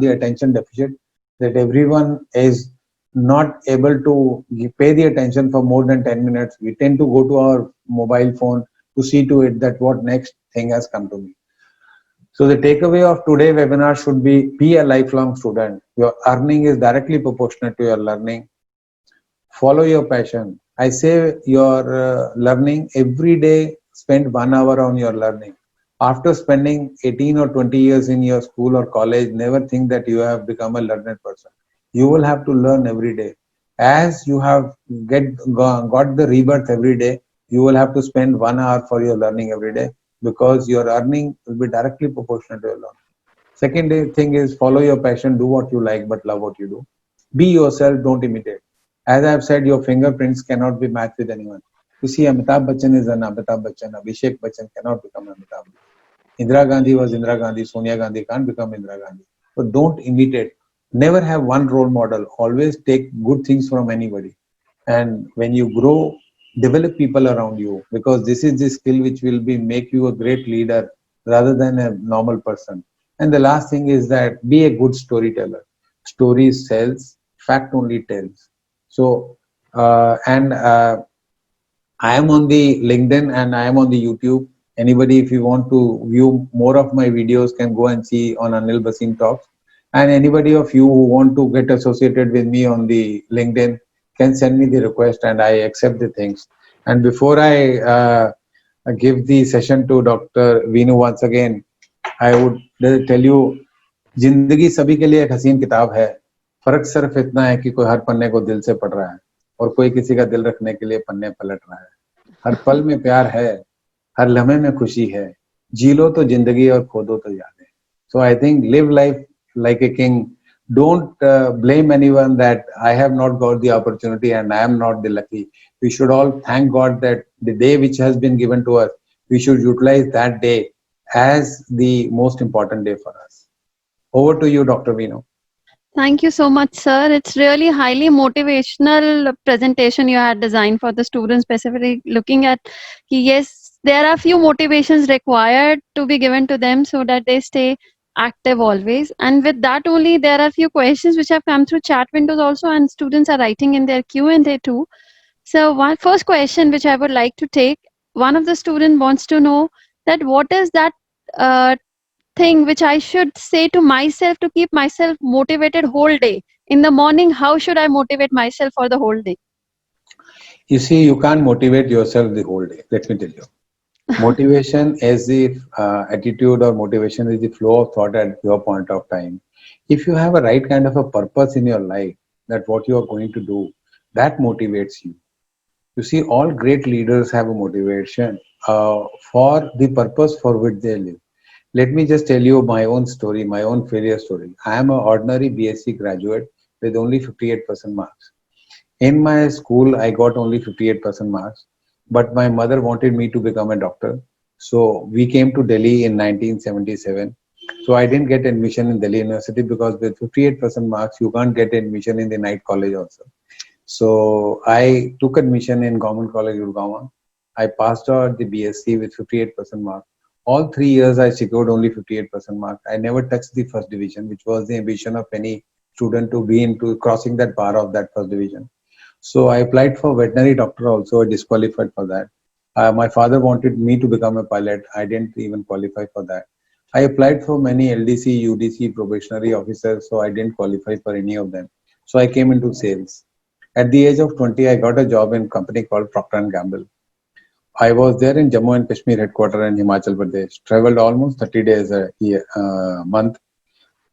the attention deficit, that everyone is not able to pay the attention for more than 10 minutes. We tend to go to our mobile phone to see to it that what next thing has come to me. So the takeaway of today's webinar should be a lifelong student. Your earning is directly proportionate to your learning. follow your passion. I say your learning every day, spend 1 hour on your learning. After spending 18 or 20 years in your school or college, never think that you have become a learned person. You will have to learn every day. As you have got the rebirth every day, you will have to spend 1 hour for your learning every day, because your earning will be directly proportional to your learning. Second thing is follow your passion, do what you like, but love what you do. Be yourself, don't imitate. As I have said, your fingerprints cannot be matched with anyone. You see, Amitabh Bachchan is an Amitabh Bachchan. Abhishek Bachchan cannot become Amitabh. Indira Gandhi was Indira Gandhi. Sonia Gandhi can't become Indira Gandhi. So don't imitate. Never have one role model. Always take good things from anybody. And when you grow, develop people around you, because this is the skill which will be make you a great leader rather than a normal person. And the last thing is that be a good storyteller. Story sells, fact only tells. So and I am on the LinkedIn and I am on the YouTube. Anybody, if you want to view more of my videos, can go and see on Anil Basin Talks. And anybody of you who want to get associated with me on the LinkedIn can send me the request and I accept the things. And before I give the session to Dr. Vinu once again, I would tell you, जिंदगी सभी के लिए एक हसीन किताब है. फर्क सिर्फ इतना है कि कोई हर पन्ने को दिल से पढ़ रहा है और कोई किसी का दिल रखने के लिए पन्ने पलट रहा है. हर पल में प्यार है, हर लम्हे में खुशी है. जी लो तो जिंदगी और खो दो तो यादें. So I think live life like a king. Don't blame anyone that I have not got the opportunity and I am not the lucky. We should all thank God that the day which has been given to us, we should utilize that day as the most important day for us. Over to you, Dr. Vino. Thank you so much, sir. It's really highly motivational presentation you had designed for the students, specifically looking at, yes, there are few motivations required to be given to them so that they stay active always. And with that only, there are few questions which have come through chat windows also, and students are writing in their Q&A too. So one first question which I would like to take, one of the student wants to know that what is that uh, thing which I should say to myself to keep myself motivated whole day. In the morning, how should I motivate myself for the whole day? You see, you can't motivate yourself the whole day. Let me tell you. Motivation is the attitude, or motivation is the flow of thought at your point of time. If you have a right kind of a purpose in your life, that what you are going to do, that motivates you. You see, all great leaders have a motivation for the purpose for which they live. Let me just tell you my own story, my own failure story. I am an ordinary BSc graduate with only 58% marks. In my school, I got only 58% marks, but my mother wanted me to become a doctor. So we came to Delhi in 1977. So I didn't get admission in Delhi University because with 58% marks, you can't get admission in the night college also. So I took admission in Government College, Gurgaon. I passed out the BSc with 58% marks. All 3 years, I secured only 58% marks. I never touched the first division, which was the ambition of any student to be into crossing that bar of that first division. So I applied for veterinary doctor also. I disqualified for that. My father wanted me to become a pilot. I didn't even qualify for that. I applied for many LDC, UDC, probationary officers, so I didn't qualify for any of them. So I came into sales. At the age of 20, I got a job in a company called Procter & Gamble. I was there in Jammu and Kashmir headquarters in Himachal Pradesh. Traveled almost 30 days a month.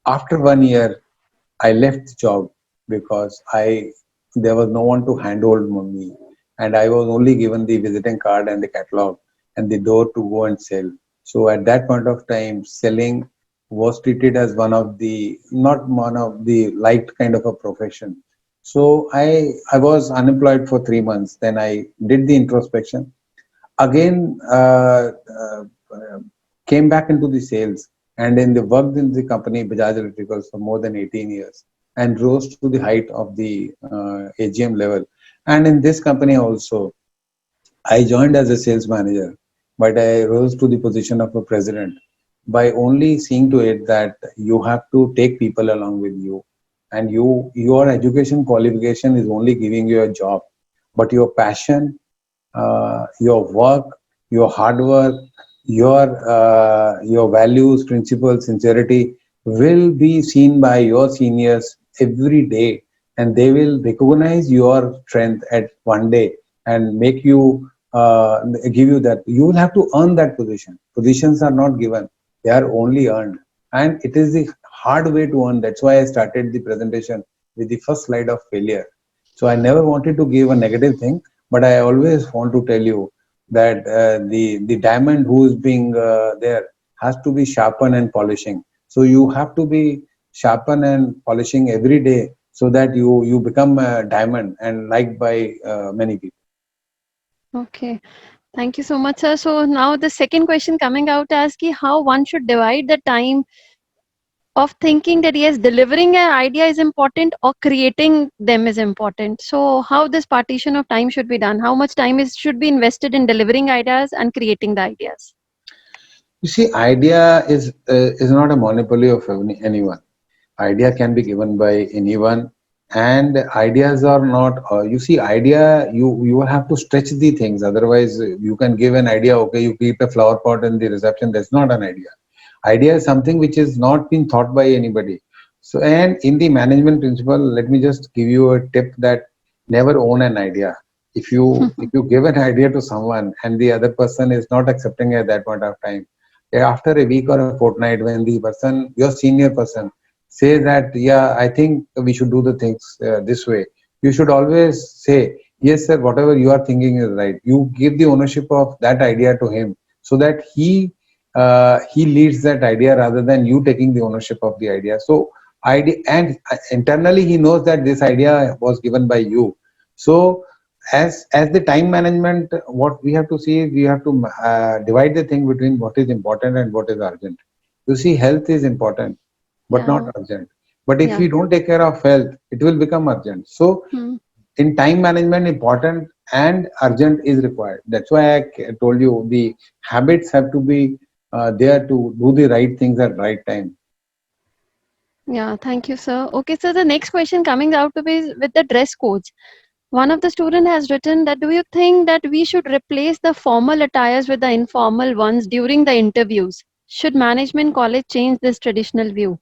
After 1 year, I left the job because there was no one to handhold me, and I was only given the visiting card and the catalog and the door to go and sell. So at that point of time, selling was treated as not one of the liked kind of a profession. So I was unemployed for 3 months. Then I did the introspection. Again, came back into the sales, and then they worked in the company Bajaj Electricals for more than 18 years and rose to the height of the AGM level. And in this company also, I joined as a sales manager, but I rose to the position of a president by only seeing to it that you have to take people along with you, and your education qualification is only giving you a job, but your passion, your work, your hard work, your values, principles, sincerity will be seen by your seniors every day. and they will recognize your strength at one day and make you give you that. You will have to earn that position. Positions are not given, they are only earned, and it is the hard way to earn. That's why I started the presentation with the first slide of failure. So I never wanted to give a negative thing, but I always want to tell you that the diamond who is being there has to be sharpened and polishing. So you have to be sharpen and polishing every day so that you become a diamond and liked by many people. Okay. Thank you so much, sir. So now the second question coming out as ki how one should divide the time of thinking that yes, delivering an idea is important or creating them is important. So how this partition of time should be done? How much time is should be invested in delivering ideas and creating the ideas? You see, idea is not a monopoly of anyone. Idea can be given by anyone, and ideas are not. You see, idea you will have to stretch the things. Otherwise, you can give an idea. Okay, you keep a flower pot in the reception. That's not an idea. Idea is something which is not been thought by anybody. So, and in the management principle, let me just give you a tip that never own an idea. If you give an idea to someone and the other person is not accepting at that point of time, after a week or a fortnight, when the person, your senior person, say that yeah, I think we should do the things this way, you should always say yes sir, whatever you are thinking is right. You give the ownership of that idea to him so that he leads that idea rather than you taking the ownership of the idea. So idea, and internally he knows that this idea was given by you. So as the time management, what we have to see is we have to divide the thing between what is important and what is urgent. You see, health is important but not Yeah. urgent. But if Yeah. we don't take care of health, it will become urgent. So Hmm. in time management, important and urgent is required. That's why told you the habits have to be there to do the right things at right time. Yeah, thank you, sir. Okay, so the next question coming out to be is with the dress codes. One of the student has written that do you think that we should replace the formal attires with the informal ones during the interviews? Should management college change this traditional view?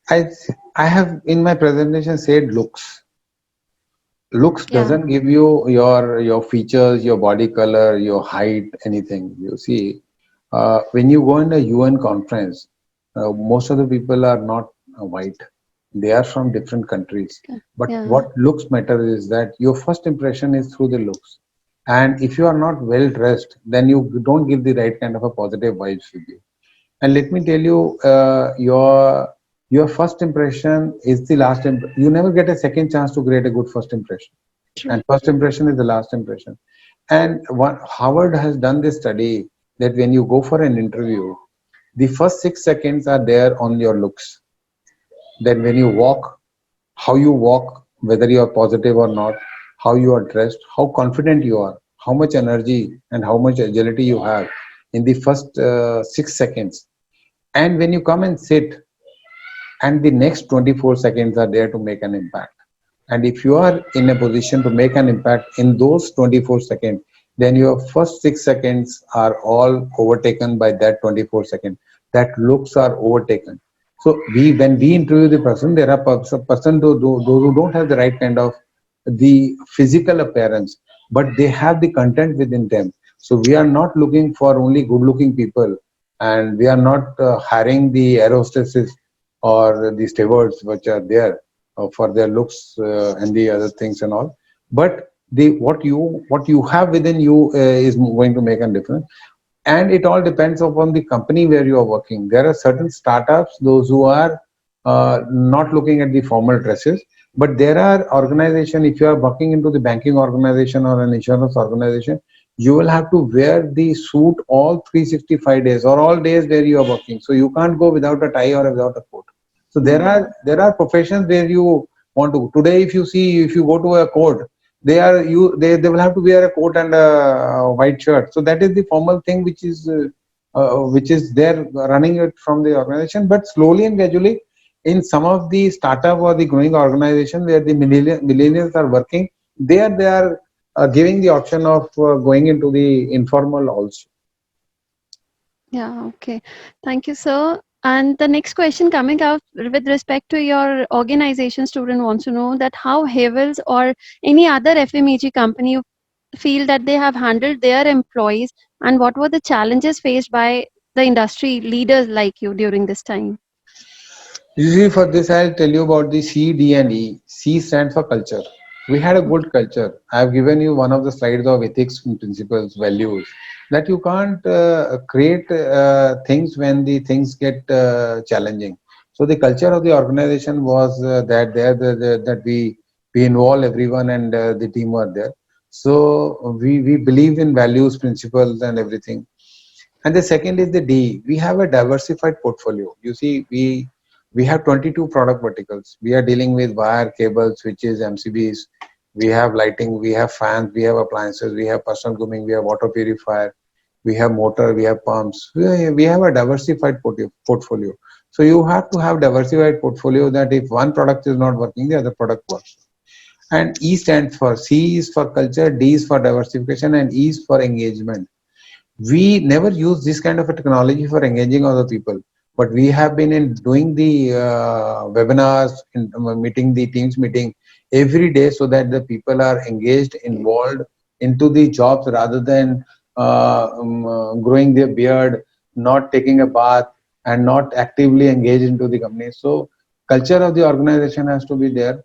I I have in my presentation said looks Yeah. doesn't give you your features, your body color, your height, anything. You see, when you go in a UN conference, most of the people are not white. They are from different countries. Okay. But Yeah. what looks matter is that your first impression is through the looks. And if you are not well dressed, then you don't give the right kind of a positive vibes with you. And let me tell you, your first impression is the last. You never get a second chance to create a good first impression, True. and first impression is the last impression. And what Harvard has done this study that when you go for an interview, the first 6 seconds are there on your looks. Then when you walk, how you walk, whether you are positive or not, how you are dressed, how confident you are, how much energy and how much agility you have in the first 6 seconds. And when you come and sit, and the next 24 seconds are there to make an impact. And if you are in a position to make an impact in those 24 seconds, then your first 6 seconds are all overtaken by that 24 seconds. That looks are overtaken. So when we interview the person, there are person those who don't have the right kind of the physical appearance, but they have the content within them. So we are not looking for only good looking people, and we are not hiring the air hostesses or the stewards which are there for their looks and the other things and all. But the what you have within you is going to make a difference. And it all depends upon the company where you are working. There are certain startups, those who are not looking at the formal dresses, but there are organization. If you are working into the banking organization or an insurance organization, you will have to wear the suit all 365 days or all days where you are working. So you can't go without a tie or without a coat. So Yeah. there are professions where you want to. Today, if you go to a court, they will have to wear a coat and a white shirt. So that is the formal thing which is there running it from the organization. But slowly and gradually, in some of the startup or the growing organization where the millennials are working, they are giving the option of going into the informal also. Yeah. Okay. Thank you, sir. And the next question coming out with respect to your organization, student wants to know that how Havels or any other FMEG company you feel that they have handled their employees, and what were the challenges faced by the industry leaders like you during this time? Usually for this, I'll tell you about the C, D, and E. C stands for culture. We had a good culture. I've given you one of the slides of ethics and principles, values, that you can't create things when the things get challenging. So the culture of the organization was that that we involve everyone and the team were there. So we believe in values, principles, and everything. And the second is the D. We have a diversified portfolio. You see, we have 22 product verticals. We are dealing with wire, cable, switches, MCBs. We have lighting, we have fans, we have appliances, we have personal grooming, we have water purifier, we have motor, we have pumps. We have a diversified portfolio. So you have to have diversified portfolio that if one product is not working, the other product works. And E stands for C is for culture, D is for diversification, and E is for engagement. We never use this kind of a technology for engaging other people, but we have been in doing the webinars, in meeting the teams meeting every day, so that the people are engaged, involved into the jobs rather than growing their beard, not taking a bath, and not actively engaged into the company. So culture of the organization has to be there.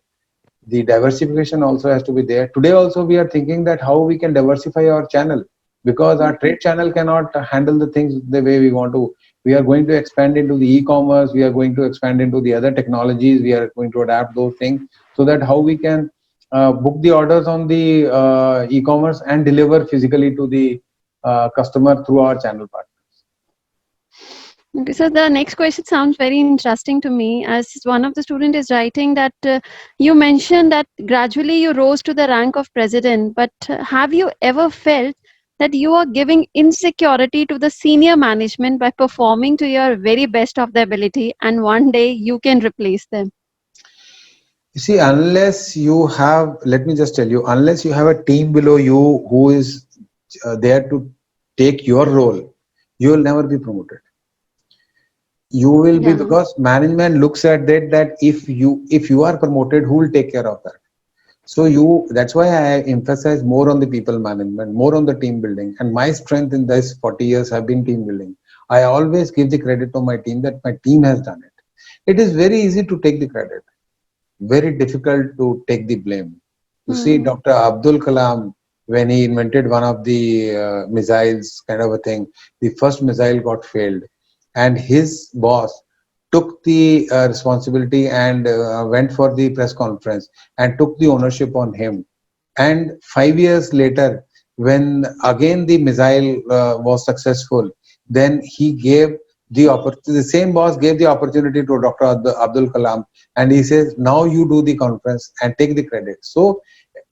The diversification also has to be there. Today also we are thinking that how we can diversify our channel, because our trade channel cannot handle the things the way we want to. We are going to expand into the e-commerce, we are going to expand into the other technologies, we are going to adapt those things, so that how we can book the orders on the e-commerce and deliver physically to the customer through our channel partner. Okay, so the next question sounds very interesting to me. As one of the student is writing that you mentioned that gradually you rose to the rank of president, but have you ever felt that you are giving insecurity to the senior management by performing to your very best of the ability, and one day you can replace them? You see, unless you have, let me just tell you, unless you have a team below you who is there to take your role, you will never be promoted. You will be, Yeah. because management looks at that if you are promoted, who will take care of that? So that's why I emphasize more on the people management, more on the team building. And my strength in this 40 years have been team building. I always give the credit to my team, that my team has done it. It is very easy to take the credit, very difficult to take the blame. You see, Hmm. Dr. Abdul Kalam, when he invented one of the missiles kind of a thing, the first missile got failed, and his boss took the responsibility and went for the press conference and took the ownership on him. And 5 years later, when again the missile was successful, then he gave the opportunity. The same boss gave the opportunity to Dr. Abdul Kalam, and he says, "Now you do the conference and take the credit." So,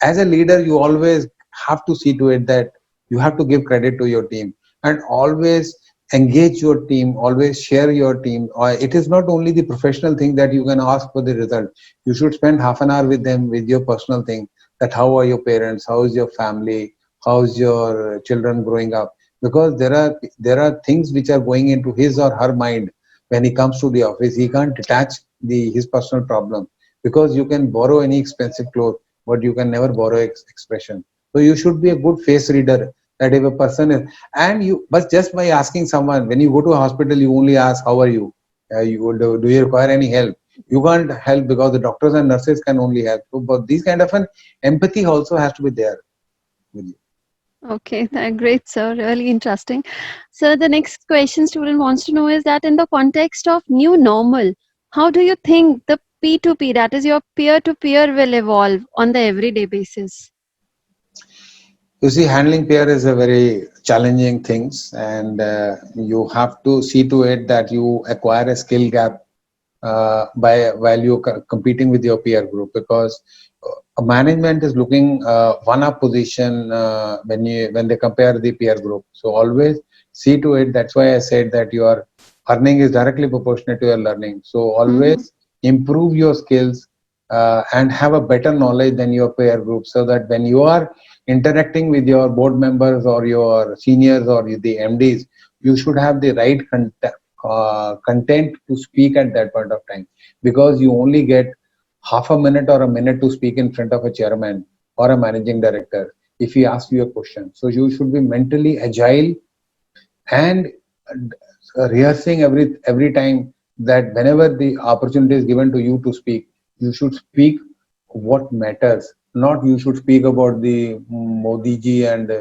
as a leader, you always have to see to it that you have to give credit to your team, and always engage your team, always share your team. Or it is not only the professional thing that you can ask for the result. You should spend half an hour with them with your personal thing, that how are your parents, how is your family, how's your children growing up, because there are things which are going into his or her mind when he comes to the office. He can't detach his personal problem, because you can borrow any expensive clothes, but you can never borrow expression. So you should be a good face reader, that if a person is, and you, but just by asking someone, when you go to a hospital, you only ask how are you, do you require any help? You can't help, because the doctors and nurses can only help. So, but these kind of an empathy also has to be there with you. Okay, great, sir. Really interesting. So the next question student wants to know is that in the context of new normal, how do you think the P2P, that is your peer-to-peer, will evolve on the everyday basis? You see, handling peer is a very challenging things, and you have to see to it that you acquire a skill gap by while you competing with your peer group, because management is looking one up position when they compare the peer group. So always see to it. That's why I said that your earning is directly proportionate to your learning. So Mhm. always improve your skills and have a better knowledge than your peer group, so that when you are interacting with your board members or your seniors or the MDs, you should have the right content to speak at that point of time, because you only get half a minute or a minute to speak in front of a chairman or a managing director if he asks you a question. So you should be mentally agile and rehearsing every time, that whenever the opportunity is given to you to speak, you should speak what matters. Not you should speak about the Modi ji and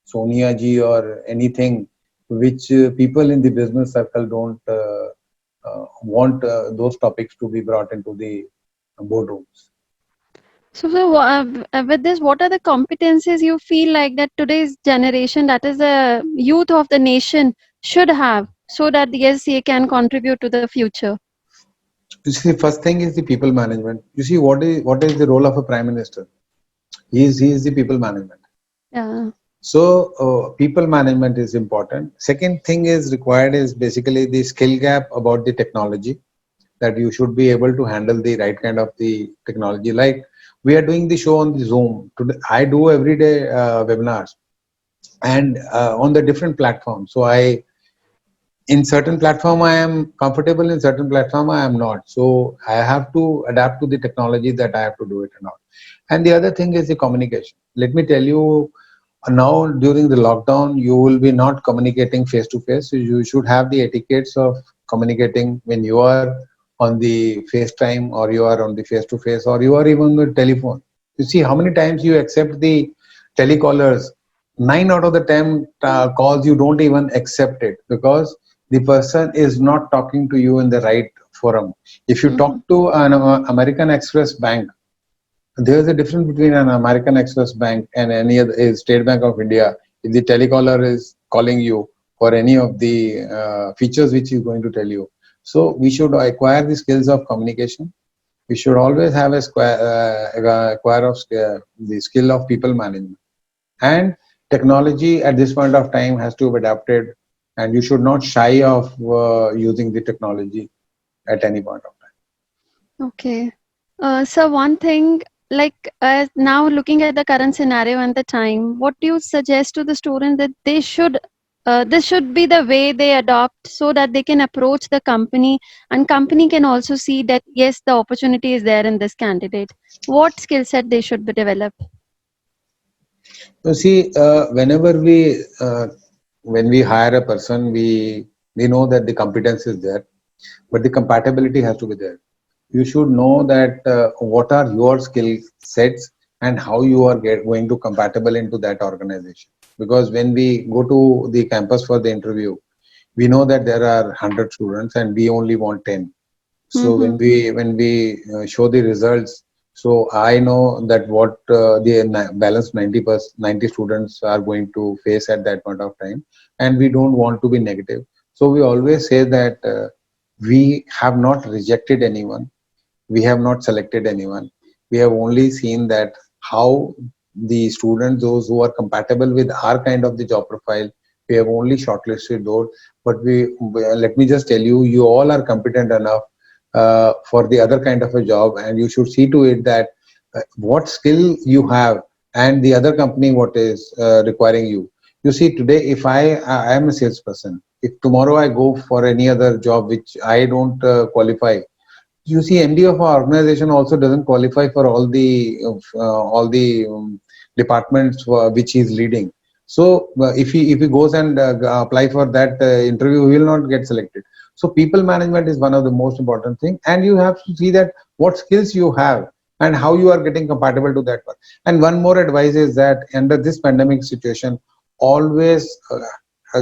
Sonia ji or anything which people in the business circle don't want those topics to be brought into the boardrooms. So, with this, what are the competencies you feel like that today's generation, that is the youth of the nation, should have so that yes, they can contribute to the future? You see, first thing is the people management. You see, what is the role of a prime minister? He is the people management. Yeah. So people management is important. Second thing is required is basically the skill gap about the technology, that you should be able to handle the right kind of the technology. Like we are doing the show on the Zoom today. I do every day webinars and on the different platforms. So I, in certain platform I am comfortable, in certain platform I am not. So I have to adapt to the technology that I have to do it or not. And the other thing is the communication. Let me tell you, now during the lockdown you will be not communicating face to face, so you should have the etiquettes of communicating when you are on the FaceTime, or you are on the face to face, or you are even with telephone. You see how many times you accept the telecallers. 9 out of the 10 calls you don't even accept it, because the person is not talking to you in the right forum. If you talk Mhm. to an American Express bank, there's a difference between an American Express bank and any other State Bank of India. If the telecaller is calling you for any of the features which he's going to tell you, so we should acquire the skills of communication. We should always have a acquire of the skill of people management. And technology at this point of time has to be adapted, and you should not shy of using the technology at any point of time. Okay. So one thing, like now looking at the current scenario and the time, what do you suggest to the students that they should, this should be the way they adopt so that they can approach the company and company can also see that yes, the opportunity is there in this candidate. What skill set they should be developed? So see, when we hire a person, we know that the competence is there, but the compatibility has to be there. You should know that what are your skill sets and how you are going to compatible into that organization. Because when we go to the campus for the interview, we know that there are 100 students and we only want 10. So Mm-hmm. when we show the results, so I know that what the balance 90 students are going to face at that point of time, and we don't want to be negative. So we always say that we have not rejected anyone, we have not selected anyone. We have only seen that how the students, those who are compatible with our kind of the job profile, we have only shortlisted those. But let me just tell you, you all are competent enough for the other kind of a job, and you should see to it that what skill you have and the other company what is requiring you. You see, today if I am a salesperson, if tomorrow I go for any other job which I don't qualify, you see MD of our organization also doesn't qualify for all the departments which he is leading. So if he goes and apply for that interview, he will not get selected. So people management is one of the most important thing, and you have to see that what skills you have and how you are getting compatible to that one. And one more advice is that under this pandemic situation, always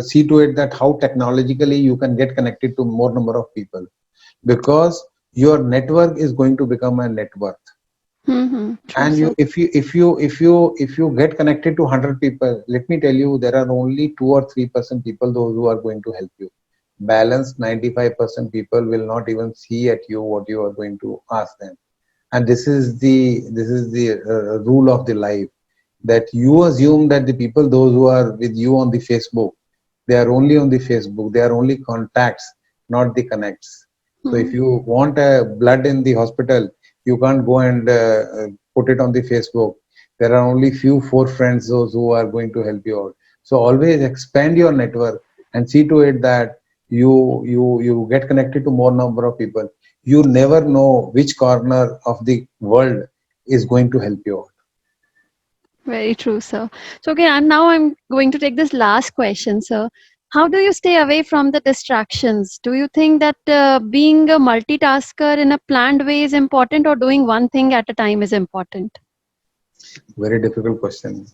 see to it that how technologically you can get connected to more number of people, because your network is going to become a net worth. Mm-hmm. True, And sir. if you get connected to 100 people, let me tell you, there are only 2 or 3% people those who are going to help you. Balance 95% people will not even see at you what you are going to ask them. And this is the rule of the life, that you assume that the people those who are with you on the Facebook, they are only on the Facebook, they are only contacts, not the connects. So if Mm. you want a blood in the hospital, you can't go and put it on the Facebook. There are only few four friends those who are going to help you out. So always expand your network and see to it that You get connected to more number of people. You never know which corner of the world is going to help you out. Very true, sir. So, okay, and now I'm going to take this last question, sir. How do you stay away from the distractions? Do you think that being a multitasker in a planned way is important, or doing one thing at a time is important? Very difficult question.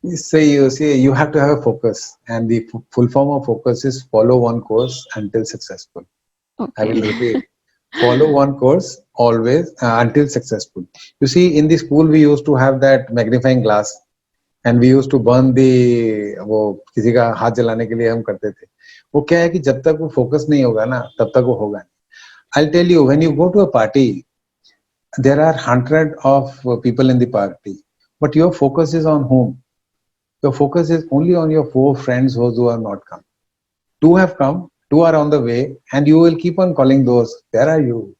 You have to have a focus, and the full form of focus is follow one course until successful. I will Okay. repeat. Follow one course always until successful. You see, in the school we used to have that magnifying glass, and we used to burn the वो किसी का हाथ जलाने के लिए हम करते थे. वो क्या है कि जब तक वो फोकस नहीं होगा ना, तब तक वो होगा नहीं. I'll tell you, when you go to a party, there are hundred of people in the party, but your focus is on whom? Your focus is only on your four friends, those who have not come. Two have come, two are on the way, and you will keep on calling those. Where are you?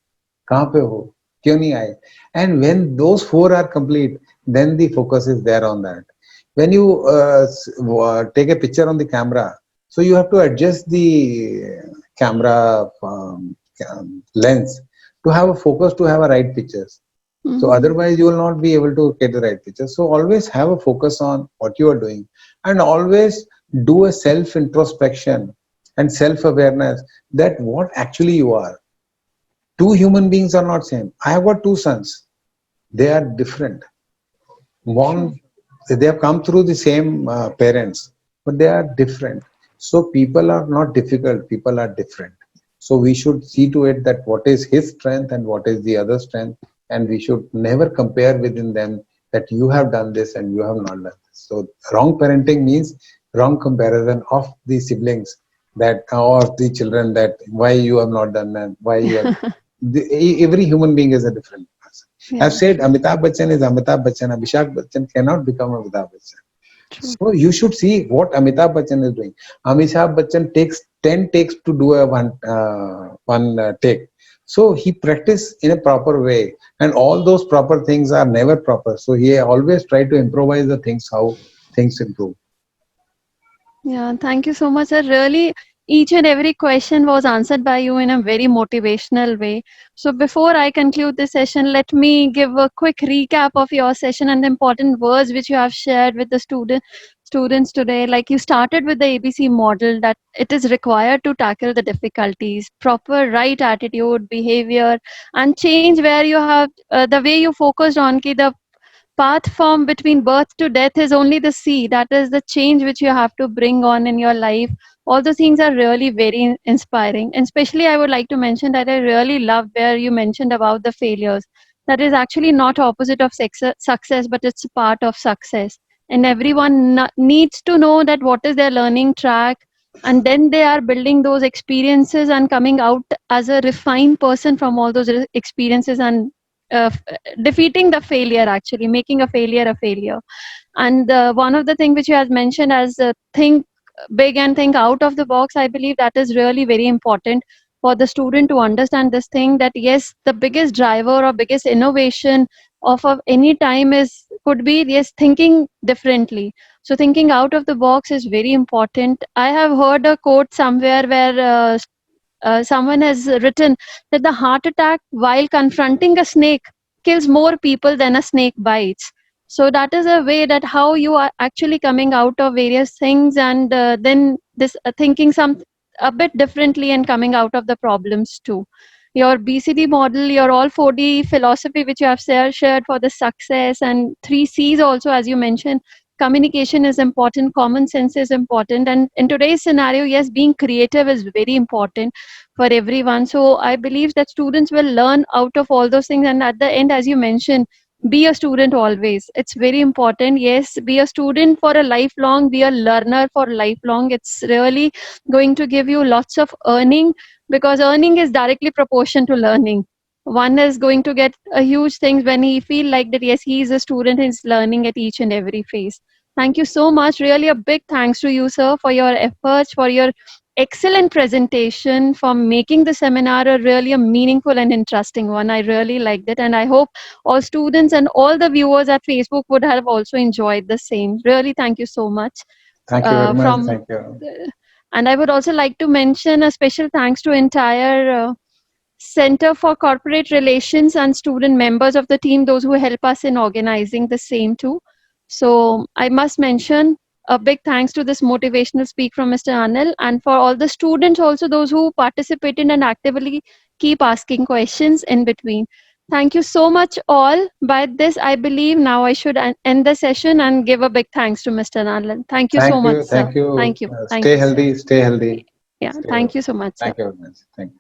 कहाँ पे हो? क्यों नहीं आए? And when those four are complete, then the focus is there on that. When you take a picture on the camera, so you have to adjust the camera lens to have a focus to have a right pictures. So Mhm. otherwise you will not be able to get the right picture. So always have a focus on what you are doing, and always do a self introspection and self awareness that what actually you are. Two human beings are not same. I have got two sons. They are different. True. One, they have come through the same parents, but they are different. So people are not difficult. People are different. So we should see to it that what is his strength and what is the other strength, and we should never compare within them that you have done this and you have not done this. So wrong parenting means wrong comparison of the siblings, that or of the children, that why you have not done that, why you have. Every human being is a different person. I've Yeah, said Amitabh Bachchan is Amitabh Bachchan. Abhishek Bachchan cannot become Amitabh Bachchan. true. So you should see what Amitabh Bachchan is doing. Amitabh Bachchan takes 10 takes to do a one take. So he practice in a proper way, and all those proper things are never proper. So he always try to improvise the things how things improve. Yeah, thank you so much, sir. Really, each and every question was answered by you in a very motivational way. So, before I conclude this session, let me give a quick recap of your session and the important words which you have shared with the students today. Like you started with the ABC model, that it is required to tackle the difficulties, proper right attitude, behavior, and change where you have the way you focused on ki the path from between birth to death is only the sea. That is the change which you have to bring on in your life. All those things are really very inspiring. And especially I would like to mention that I really love where you mentioned about the failures. That is actually not opposite of success, but it's a part of success. And everyone needs to know that what is their learning track, and then they are building those experiences and coming out as a refined person from all those experiences, and defeating the failure, actually making a failure a failure. And one of the thing which you have mentioned as think big and think out of the box, I believe that is really very important for the student to understand this thing, that yes, the biggest driver or biggest innovation of any time is could be yes thinking differently. So thinking out of the box is very important. I have heard a quote somewhere where someone has written that the heart attack while confronting a snake kills more people than a snake bites. So that is a way that how you are actually coming out of various things, and then this thinking some a bit differently and coming out of the problems too. Your BCD model, your all 4D philosophy which you have shared for the success, and 3 C's also, as you mentioned, communication is important, common sense is important, and in today's scenario, yes, being creative is very important for everyone. So I believe that students will learn out of all those things. And at the end, as you mentioned, be a student always. It's very important. Yes, be a student for a lifelong, be a learner for lifelong. It's really going to give you lots of earning, because earning is directly proportion to learning. One is going to get a huge thing when he feel like that yes, he is a student and is learning at each and every phase. Thank you so much. Really a big thanks to you, sir, for your efforts, for your excellent presentation, for making the seminar a really a meaningful and interesting one. I really liked it, and I hope all students and all the viewers at Facebook would have also enjoyed the same. Really, thank you so much. Thank you very much. from Thank you. and I would also like to mention a special thanks to entire Center for Corporate Relations and student members of the team, those who help us in organizing the same too. So I must mention a big thanks to this motivational speak from Mr. Anil, and for all the students also, those who participated and actively keep asking questions in between. Thank you so much all. By this, I believe now I should end the session and give a big thanks to Mr. Anil. Thank you so Thank much, you. sir. Thank you. Thank you. Thank Stay you, sir. healthy. Stay healthy. Yeah, Stay thank healthy. you so much, sir. Thank you very much. Thank you.